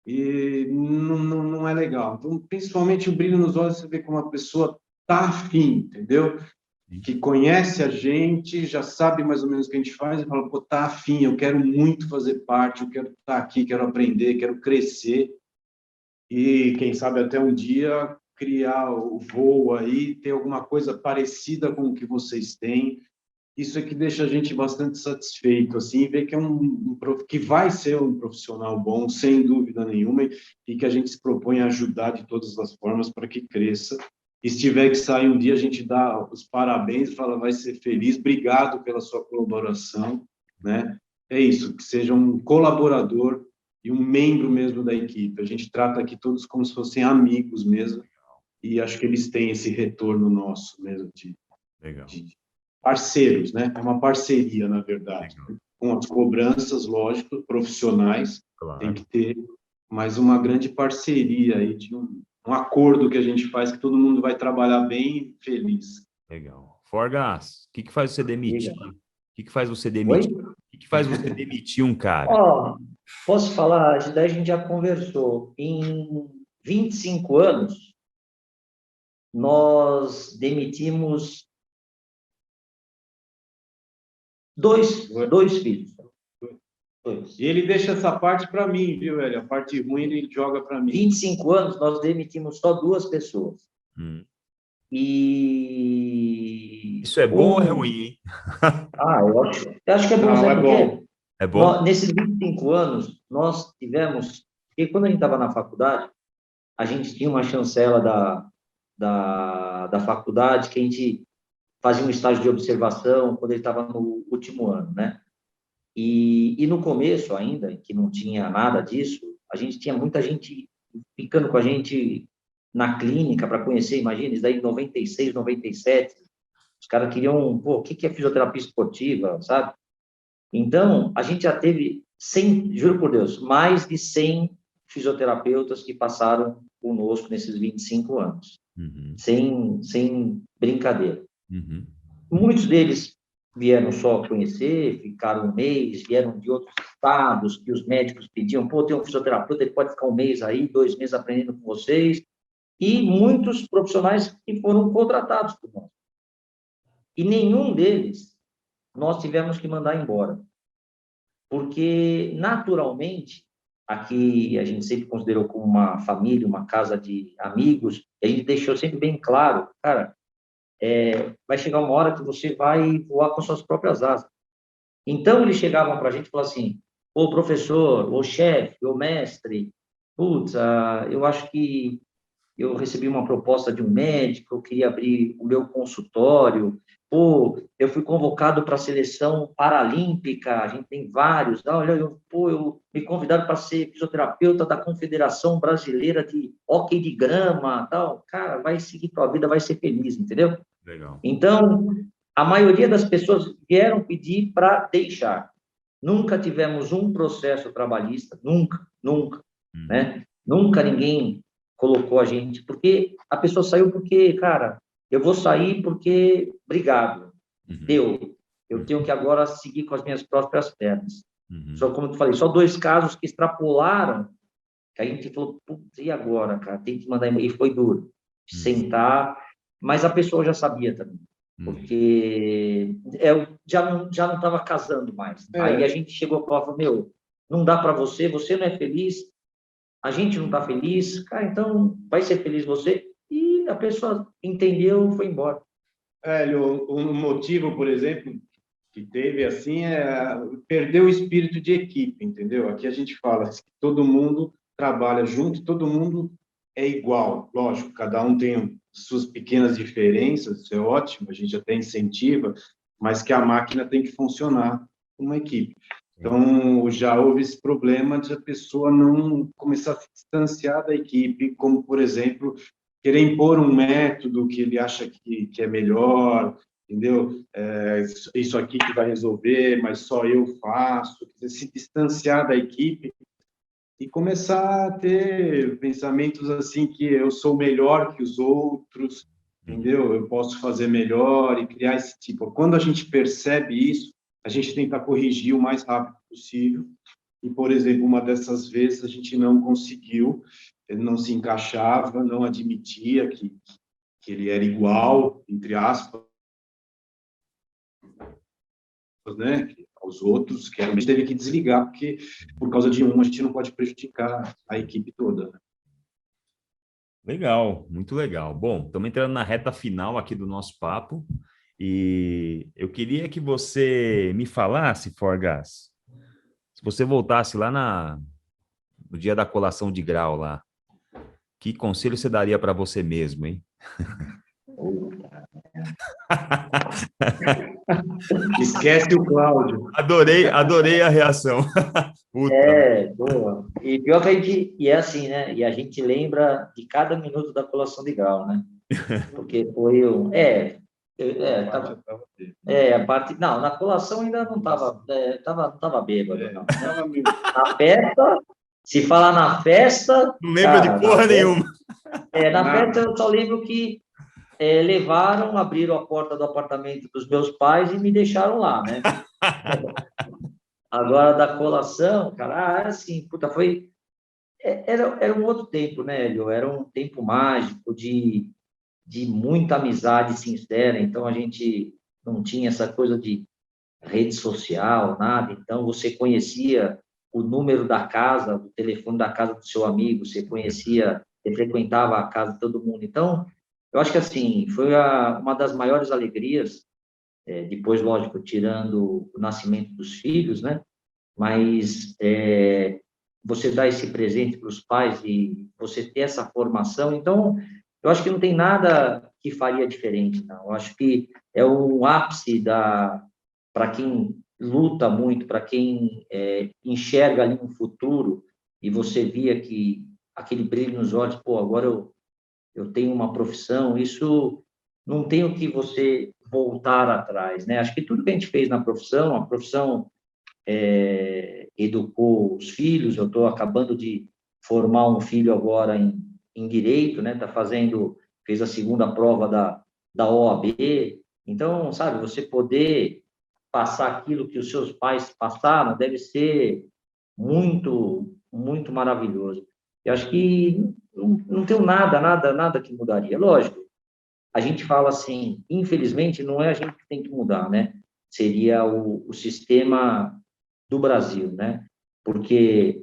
e não é legal. Então, principalmente o brilho nos olhos, você vê como a pessoa está afim, entendeu? Que conhece a gente, já sabe mais ou menos o que a gente faz, e fala, pô, tá afim, eu quero muito fazer parte, eu quero estar aqui, quero aprender, quero crescer, e quem sabe até um dia criar o voo aí, ter alguma coisa parecida com o que vocês têm. Isso é que deixa a gente bastante satisfeito, assim, ver que é que vai ser um profissional bom, sem dúvida nenhuma, e que a gente se propõe a ajudar de todas as formas para que cresça. E se tiver que sair um dia, a gente dá os parabéns, fala, vai ser feliz, obrigado pela sua colaboração, né? É isso, que seja um colaborador e um membro mesmo da equipe. A gente trata aqui todos como se fossem amigos mesmo, e acho que eles têm esse retorno nosso mesmo de parceiros, né? É uma parceria, na verdade. Legal. Com as cobranças, lógico, profissionais, Claro. tem que ter, mas uma grande parceria aí, de um acordo que a gente faz, que todo mundo vai trabalhar bem e feliz. Legal. Forgas, o que faz você demitir? Diga. O que faz você Oi? demitir? O que faz você demitir um cara? Ó, posso falar, isso daí a gente já conversou. Em 25 anos, nós demitimos dois filhos. Dois. E ele deixa essa parte para mim, viu, velho? A parte ruim ele joga para mim. 25 anos, nós demitimos só 2 pessoas. E... Isso é bom ou é ruim, hein? eu acho que é bom. Não, Sabe é por bom. quê? É bom? Nesses 25 anos, nós tivemos... Porque quando a gente estava na faculdade, a gente tinha uma chancela da faculdade que a gente fazia um estágio de observação quando ele estava no último ano, né? E no começo ainda, que não tinha nada disso, a gente tinha muita gente ficando com a gente na clínica para conhecer, imagina, isso daí em 96, 97, os caras queriam, pô, o que é fisioterapia esportiva, sabe? Então, a gente já teve 100, juro por Deus, mais de 100 fisioterapeutas que passaram conosco nesses 25 anos, sem brincadeira. Muitos deles vieram só conhecer, ficaram um mês, vieram de outros estados, que os médicos pediam, pô, tem um fisioterapeuta, ele pode ficar um mês aí, 2 meses aprendendo com vocês, e muitos profissionais que foram contratados por nós. E nenhum deles nós tivemos que mandar embora, porque, naturalmente, aqui a gente sempre considerou como uma família, uma casa de amigos, e a gente deixou sempre bem claro, cara, vai chegar uma hora que você vai voar com suas próprias asas. Então, eles chegavam para a gente e falavam assim, ô professor, ô chefe, ô mestre, putz, eu acho que eu recebi uma proposta de um médico, eu queria abrir o meu consultório, pô, eu fui convocado para a seleção paralímpica, a gente tem vários, olha, eu me convidaram para ser fisioterapeuta da Confederação Brasileira de Hóquei de Grama, tal, cara, vai seguir tua vida, vai ser feliz, entendeu? Legal. Então, a maioria das pessoas vieram pedir para deixar. Nunca tivemos um processo trabalhista, nunca, né? Nunca ninguém colocou a gente, porque a pessoa saiu porque, cara, eu vou sair porque, obrigado, deu. Eu tenho que agora seguir com as minhas próprias pernas. Só como eu falei, só 2 casos que extrapolaram, que a gente falou, putz, e agora, cara? Tem que mandar, e foi duro. Sentar, mas a pessoa já sabia também. porque eu já não estava casando mais. Aí a gente chegou para falar, meu, não dá para você não é feliz, a gente não está feliz, cara, então vai ser feliz você. E a pessoa entendeu, foi embora. Um motivo, por exemplo, que teve assim perder o espírito de equipe, entendeu? Aqui a gente fala que todo mundo trabalha junto, todo mundo é igual, lógico, cada um tem suas pequenas diferenças, isso é ótimo, a gente até incentiva, mas que a máquina tem que funcionar como uma equipe. Então, já houve esse problema de a pessoa não começar a se distanciar da equipe, como, por exemplo, querer impor um método que ele acha que é melhor, entendeu? Isso aqui que vai resolver, mas só eu faço. Se distanciar da equipe e começar a ter pensamentos assim que eu sou melhor que os outros, entendeu? Eu posso fazer melhor e criar esse tipo. Quando a gente percebe isso, a gente tenta corrigir o mais rápido possível. E, por exemplo, uma dessas vezes a gente não conseguiu, ele não se encaixava, não admitia que ele era igual, entre aspas, né, aos outros, que a gente teve que desligar, porque por causa de um a gente não pode prejudicar a equipe toda. Legal, muito legal. Bom, estamos entrando na reta final aqui do nosso papo e eu queria que você me falasse, Forgas, se você voltasse lá no dia da colação de grau lá, que conselho você daria para você mesmo, hein? Esquece o Cláudio. Adorei a reação. Puta. Boa. E pior que a gente, e é assim, né? E a gente lembra de cada minuto da colação de grau, né? Porque foi o. A parte. Não, na colação ainda não estava. Tava bêbado, não. Né? Na festa, se falar na festa. Não lembro de porra nenhuma. Na festa eu só lembro que levaram, abriram a porta do apartamento dos meus pais e me deixaram lá, né? Agora, da colação, cara, assim, puta, foi... Era um outro tempo, né, Hélio? Era um tempo mágico de muita amizade sincera, então a gente não tinha essa coisa de rede social, nada, então você conhecia o número da casa, o telefone da casa do seu amigo, você frequentava a casa de todo mundo, então eu acho que, assim, foi uma das maiores alegrias, depois, lógico, tirando o nascimento dos filhos, né? Mas você dá esse presente para os pais e você ter essa formação, então, eu acho que não tem nada que faria diferente, não. Eu acho que é o ápice para quem luta muito, para quem enxerga ali um futuro e você via que aquele brilho nos olhos, pô, agora eu tenho uma profissão, isso não tem o que você voltar atrás, né? Acho que tudo que a gente fez na profissão, a profissão educou os filhos, eu estou acabando de formar um filho agora em Direito, né? Fez a segunda prova da OAB, então, sabe, você poder passar aquilo que os seus pais passaram deve ser muito, muito maravilhoso. Eu acho que não tenho nada que mudaria. Lógico, a gente fala assim, infelizmente, não é a gente que tem que mudar, né? Seria o sistema do Brasil, né? Porque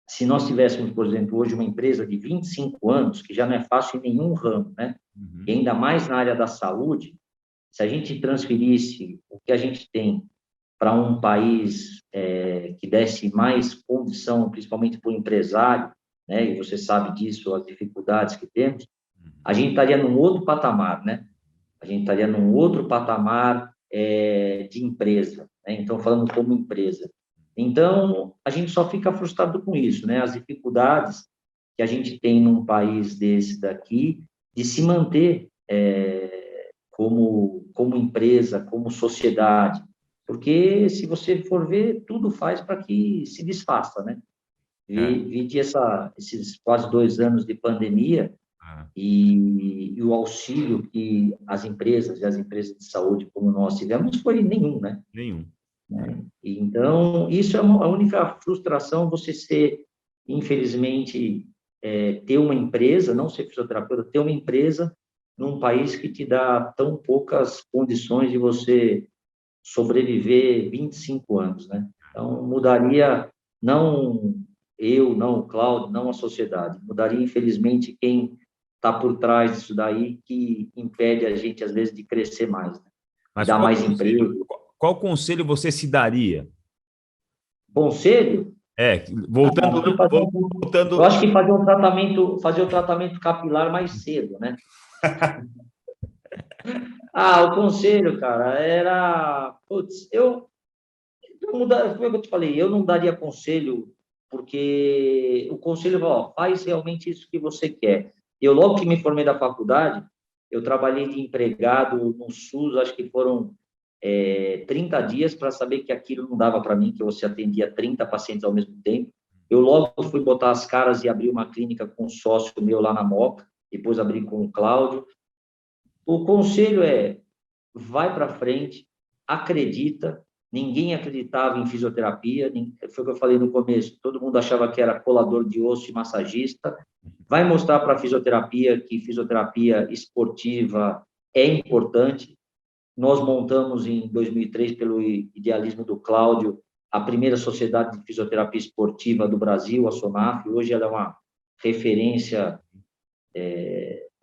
se nós tivéssemos, por exemplo, hoje uma empresa de 25 anos, que já não é fácil em nenhum ramo, né? E ainda mais na área da saúde, se a gente transferisse o que a gente tem para um país que desse mais condição, principalmente para o empresário, né? E você sabe disso, as dificuldades que temos, a gente estaria num outro patamar, né? A gente estaria num outro patamar de empresa, né? Então, falando como empresa. Então, a gente só fica frustrado com isso, né? As dificuldades que a gente tem num país desse daqui de se manter como empresa, como sociedade, porque se você for ver, tudo faz para que se desfaça, né? Vide esses quase 2 anos de pandemia e o auxílio que as empresas e as empresas de saúde como nós tivemos foi nenhum, né? Nenhum. Então, isso é a única frustração, você infelizmente, ter uma empresa, não ser fisioterapeuta, ter uma empresa num país que te dá tão poucas condições de você sobreviver 25 anos, né? Então, mudaria, não eu, não o Cláudio, não a sociedade, mudaria, infelizmente, quem está por trás disso daí, que impede a gente, às vezes, de crescer mais, né? De Mas dar mais emprego. qual conselho você se daria? Conselho? É, Acho que fazer eu voltando. acho que fazer o tratamento capilar mais cedo, né? O conselho, cara, era, putz, como é que eu te falei, eu não daria conselho, porque o conselho, ó, faz realmente isso que você quer. Eu, logo que me formei da faculdade, eu trabalhei de empregado no SUS, acho que foram 30 dias para saber que aquilo não dava para mim, que você atendia 30 pacientes ao mesmo tempo. Eu logo fui botar as caras e abrir uma clínica com um sócio meu lá na Moca, depois abri com o Cláudio. O conselho é, vai para frente, acredita. Ninguém acreditava em fisioterapia, foi o que eu falei no começo, todo mundo achava que era colador de osso e massagista. Vai mostrar para a fisioterapia que fisioterapia esportiva é importante. Nós montamos em 2003, pelo idealismo do Cláudio, a primeira sociedade de fisioterapia esportiva do Brasil, a SONAF. Hoje ela é uma referência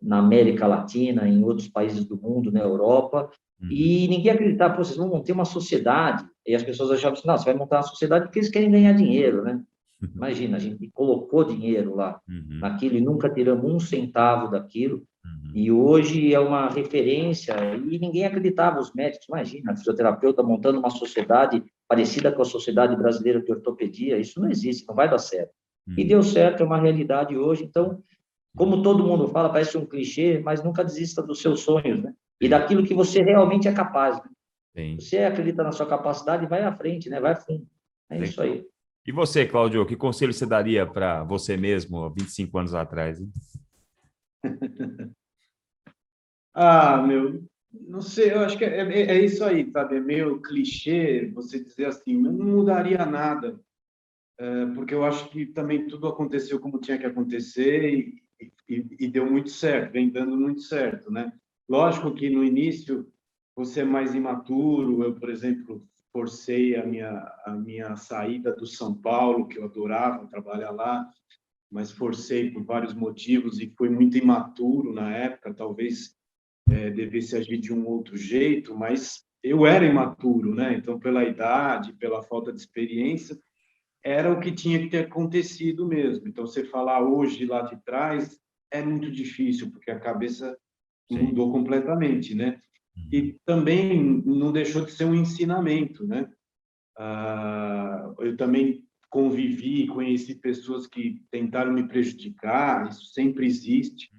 na América Latina, em outros países do mundo, na Europa, e ninguém acreditava, vocês vão ter uma sociedade, e as pessoas achavam assim, não, você vai montar uma sociedade porque eles querem ganhar dinheiro, né? Imagina, a gente colocou dinheiro lá naquilo e nunca tiramos um centavo daquilo, e hoje é uma referência, e ninguém acreditava, os médicos, imagina, a fisioterapeuta montando uma sociedade parecida com a Sociedade Brasileira de Ortopedia, isso não existe, não vai dar certo. E deu certo, é uma realidade hoje, então, como todo mundo fala, parece um clichê, mas nunca desista dos seus sonhos, né? E daquilo que você realmente é capaz, né? Sim. Você acredita na sua capacidade, vai à frente, né? Vai a fundo. É isso aí. E você, Cláudio, que conselho você daria para você mesmo há 25 anos atrás? Hein? Meu, não sei, eu acho que é isso aí, sabe? É meio clichê você dizer assim, mas não mudaria nada, porque eu acho que também tudo aconteceu como tinha que acontecer e deu muito certo, vem dando muito certo, né? Lógico que no início você é mais imaturo, eu, por exemplo, forcei a minha saída do São Paulo, que eu adorava trabalhar lá, mas forcei por vários motivos e fui muito imaturo na época, talvez devesse agir de um outro jeito, mas eu era imaturo, né? Então, pela idade, pela falta de experiência, era o que tinha que ter acontecido mesmo. Então, você falar hoje lá de trás é muito difícil, porque a cabeça mudou completamente, né? E também não deixou de ser um ensinamento, né? Eu também convivi, conheci pessoas que tentaram me prejudicar, isso sempre existe.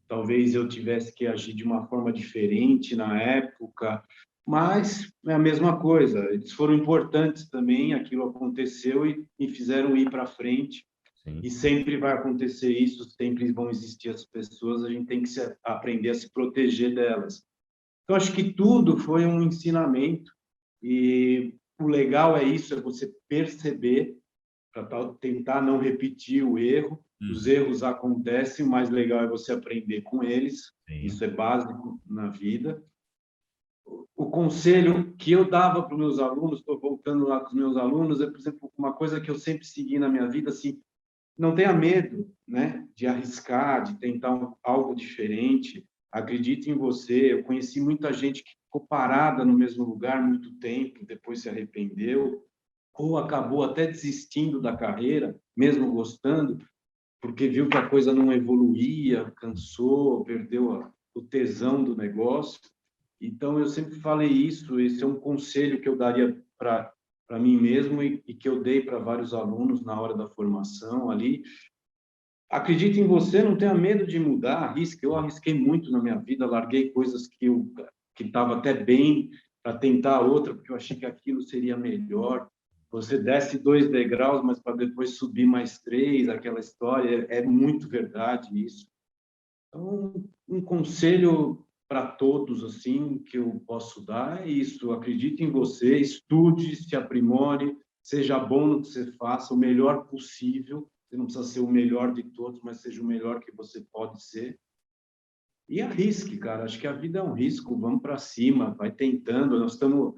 Talvez eu tivesse que agir de uma forma diferente na época, mas é a mesma coisa. Eles foram importantes também, aquilo aconteceu e me fizeram ir para frente. Sim. E sempre vai acontecer isso, sempre vão existir as pessoas, a gente tem que aprender a se proteger delas. Então, acho que tudo foi um ensinamento e o legal é isso, é você perceber para tentar não repetir o erro. Os erros acontecem, o mais legal é você aprender com eles. Sim. Isso é básico na vida. O conselho que eu dava para os meus alunos, estou voltando lá com os meus alunos, é, por exemplo, uma coisa que eu sempre segui na minha vida, assim, não tenha medo, né, de arriscar, de tentar algo diferente. Acredite em você. Eu conheci muita gente que ficou parada no mesmo lugar muito tempo, depois se arrependeu, ou acabou até desistindo da carreira, mesmo gostando, porque viu que a coisa não evoluía, cansou, perdeu o tesão do negócio. Então, eu sempre falei isso, esse é um conselho que eu daria para mim mesmo e que eu dei para vários alunos na hora da formação ali. Acredite em você, não tenha medo de mudar, arrisque. Eu arrisquei muito na minha vida, larguei coisas que estava até bem para tentar outra, porque eu achei que aquilo seria melhor. Você desce 2 degraus, mas para depois subir mais 3, aquela história, é muito verdade isso. Então, um conselho para todos assim que eu posso dar é isso: acredite em você, estude, se aprimore, seja bom no que você faça, o melhor possível. Você não precisa ser o melhor de todos, mas seja o melhor que você pode ser. E arrisque, cara. Acho que a vida é um risco. Vamos para cima, vai tentando. Nós estamos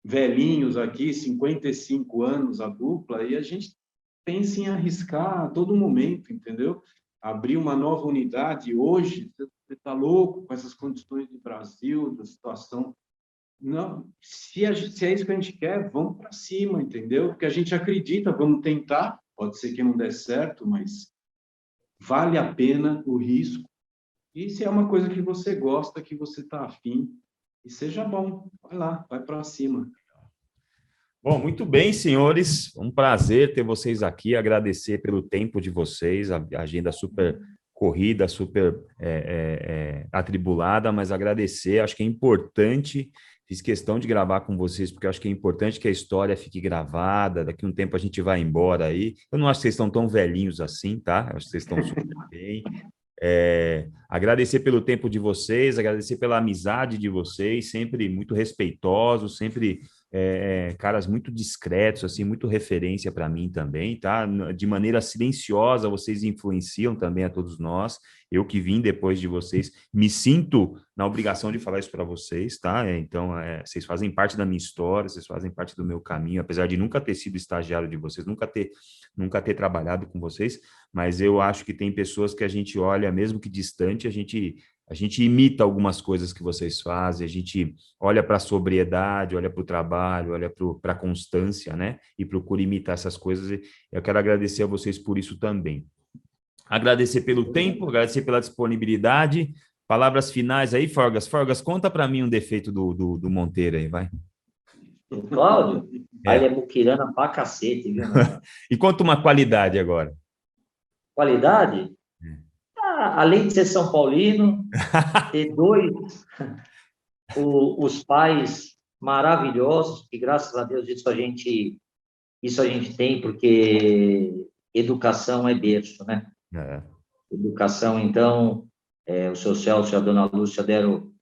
velhinhos aqui, 55 anos a dupla, e a gente pensa em arriscar a todo momento, entendeu? Abrir uma nova unidade hoje, você está louco com essas condições do Brasil, da situação. Não, se é isso que a gente quer, vamos para cima, entendeu? Porque a gente acredita, vamos tentar, pode ser que não dê certo, mas vale a pena o risco. E se é uma coisa que você gosta, que você está afim, e seja bom, vai lá, vai para cima. Bom, muito bem, senhores. Um prazer ter vocês aqui. Agradecer pelo tempo de vocês, a agenda super corrida, super atribulada, mas agradecer. Acho que é importante. Fiz questão de gravar com vocês, porque acho que é importante que a história fique gravada. Daqui a um tempo a gente vai embora aí. Eu não acho que vocês estão tão velhinhos assim, tá? Acho que vocês estão super bem. Agradecer pelo tempo de vocês, agradecer pela amizade de vocês, sempre muito respeitosos, sempre caras muito discretos, assim, muito referência para mim também, tá? De maneira silenciosa, vocês influenciam também a todos nós. Eu que vim depois de vocês, me sinto na obrigação de falar isso para vocês, tá? Então, vocês fazem parte da minha história, vocês fazem parte do meu caminho, apesar de nunca ter sido estagiário de vocês, nunca ter trabalhado com vocês, mas eu acho que tem pessoas que a gente olha, mesmo que distante, a gente imita algumas coisas que vocês fazem, a gente olha para a sobriedade, olha para o trabalho, olha para a constância, né? E procura imitar essas coisas. E eu quero agradecer a vocês por isso também. Agradecer pelo tempo, agradecer pela disponibilidade. Palavras finais aí, Forgas. Forgas, conta para mim um defeito do Monteiro aí, vai. O Cláudio, ele é muquirana pra cacete, viu? E conta uma qualidade agora. Qualidade? Além de ser São Paulino, ter os pais maravilhosos, que graças a Deus isso a gente tem, porque educação é berço, né? Educação, então, o seu Celso e a dona Lúcia deram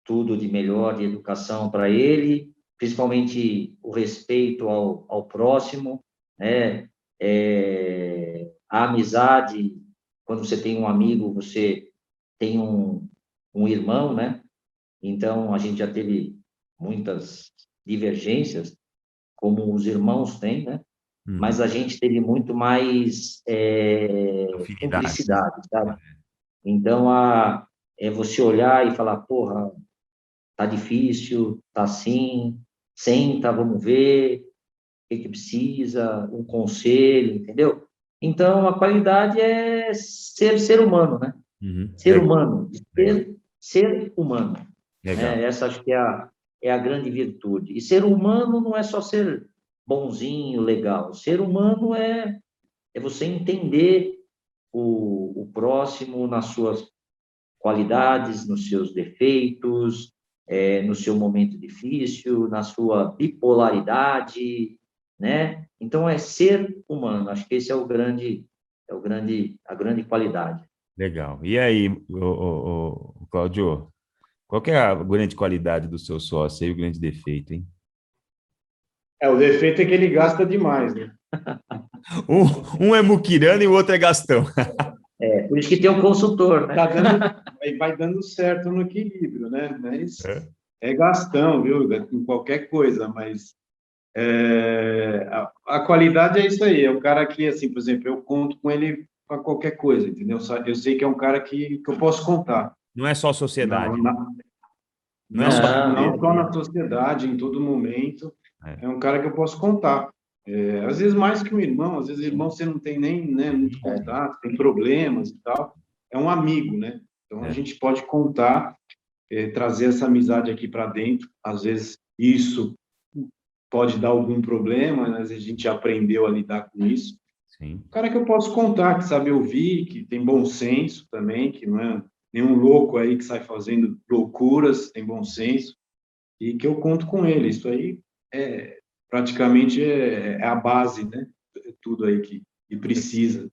tudo de melhor de educação para ele, principalmente o respeito ao próximo, né? A amizade. Quando você tem um amigo, você tem um irmão, né? Então, a gente já teve muitas divergências, como os irmãos têm, né? Mas a gente teve muito mais cumplicidade, sabe? Então, você olhar e falar, porra, tá difícil, tá assim, senta, vamos ver, o que precisa, um conselho, entendeu? Então, a qualidade é ser humano, né? Ser humano, ser humano. Né? Essa acho que é a grande virtude. E ser humano não é só ser bonzinho, legal. Ser humano é você entender o próximo nas suas qualidades, nos seus defeitos, no seu momento difícil, na sua bipolaridade, né? Então, é ser humano. Acho que esse é a grande qualidade. Legal. E aí, Cláudio, qual que é a grande qualidade do seu sócio e o grande defeito, hein? O defeito é que ele gasta demais, né? Um é muquirana e o outro é Gastão. Por isso que tem um consultor, né? Vai dando certo no equilíbrio, né? Mas é Gastão, viu? Em qualquer coisa, mas a qualidade é isso aí. É um cara que, assim, por exemplo, eu conto com ele para qualquer coisa, entendeu? Eu sei que é um cara que eu posso contar. Não é só sociedade. Não só na sociedade, em todo momento. É um cara que eu posso contar. Às vezes mais que um irmão, às vezes irmão você não tem nem, né, muito contato, tem problemas e tal. É um amigo, né? Então a gente pode contar, trazer essa amizade aqui para dentro. Às vezes isso pode dar algum problema, mas a gente aprendeu a lidar com isso. Sim. O cara que eu posso contar, que sabe ouvir, que tem bom senso também, que não é nenhum louco aí que sai fazendo loucuras, tem bom senso, e que eu conto com ele. Isso aí praticamente é a base, né? Tudo aí que precisa.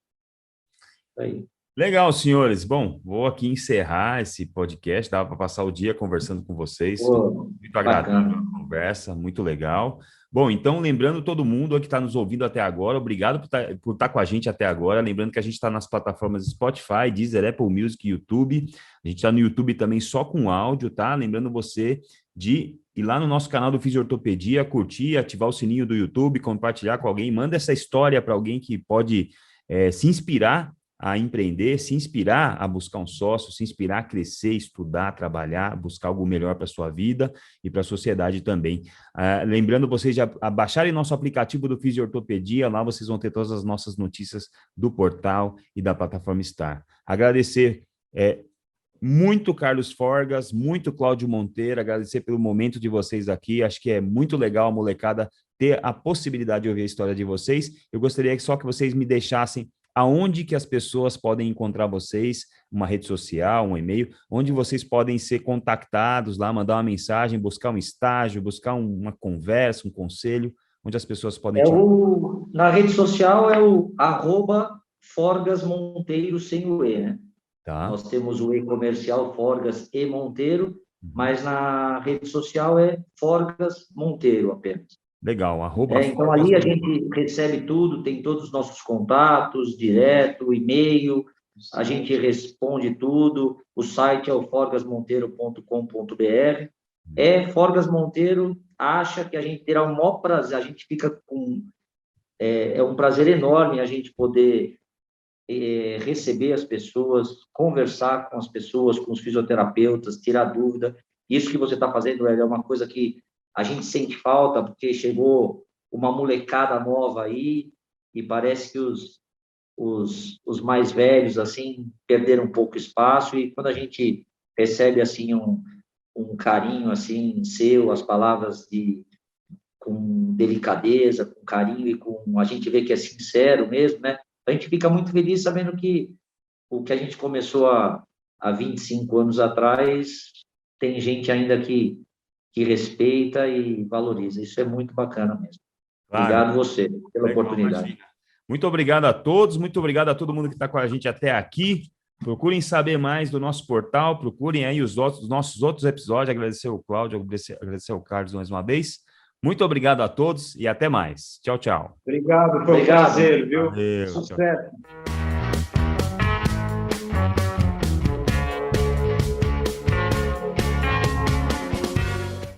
Aí. Legal, senhores. Bom, vou aqui encerrar esse podcast. Dava para passar o dia conversando com vocês. Muito agradável a conversa, muito legal. Bom, então, lembrando todo mundo que está nos ouvindo até agora, obrigado por estar com a gente até agora. Lembrando que a gente está nas plataformas Spotify, Deezer, Apple Music e YouTube. A gente está no YouTube também só com áudio, tá? Lembrando você de ir lá no nosso canal do Fisiortopedia, curtir, ativar o sininho do YouTube, compartilhar com alguém. Manda essa história para alguém que pode se inspirar a empreender, se inspirar a buscar um sócio, se inspirar a crescer, estudar, trabalhar, buscar algo melhor para a sua vida e para a sociedade também. Lembrando vocês de baixarem nosso aplicativo do Fisiortopedia, lá vocês vão ter todas as nossas notícias do portal e da plataforma Star. Agradecer muito Carlos Forgas, muito Cláudio Monteiro, agradecer pelo momento de vocês aqui, acho que é muito legal a molecada ter a possibilidade de ouvir a história de vocês. Eu gostaria só que vocês me deixassem aonde que as pessoas podem encontrar vocês, uma rede social, um e-mail, onde vocês podem ser contactados lá, mandar uma mensagem, buscar um estágio, buscar uma conversa, um conselho, onde as pessoas podem... Na rede social é o @ForgasMonteiro, sem o E, né? Tá. Nós temos o E comercial Forgas e Monteiro, mas na rede social é Forgas Monteiro apenas. Legal. Então, ali a gente recebe tudo, tem todos os nossos contatos, direto, e-mail, a gente responde tudo. O site é o forgasmonteiro.com.br. Forgas Monteiro acha que a gente terá o maior prazer, a gente fica com... É um prazer enorme a gente poder receber as pessoas, conversar com as pessoas, com os fisioterapeutas, tirar dúvida. Isso que você está fazendo, é uma coisa que a gente sente falta, porque chegou uma molecada nova aí e parece que os mais velhos, assim, perderam um pouco espaço, e quando a gente recebe, assim, um carinho, assim, seu, as palavras com delicadeza, com carinho, a gente vê que é sincero mesmo, né? A gente fica muito feliz sabendo que o que a gente começou há 25 anos atrás, tem gente ainda que respeita e valoriza. Isso é muito bacana mesmo. Claro. Obrigado você pela oportunidade. Imagina. Muito obrigado a todos, muito obrigado a todo mundo que está com a gente até aqui. Procurem saber mais do nosso portal, procurem aí os nossos outros episódios. Agradecer ao Cláudio, agradecer ao Carlos mais uma vez. Muito obrigado a todos e até mais. Tchau, tchau. Obrigado, foi um prazer, viu? Valeu, sucesso. Tchau.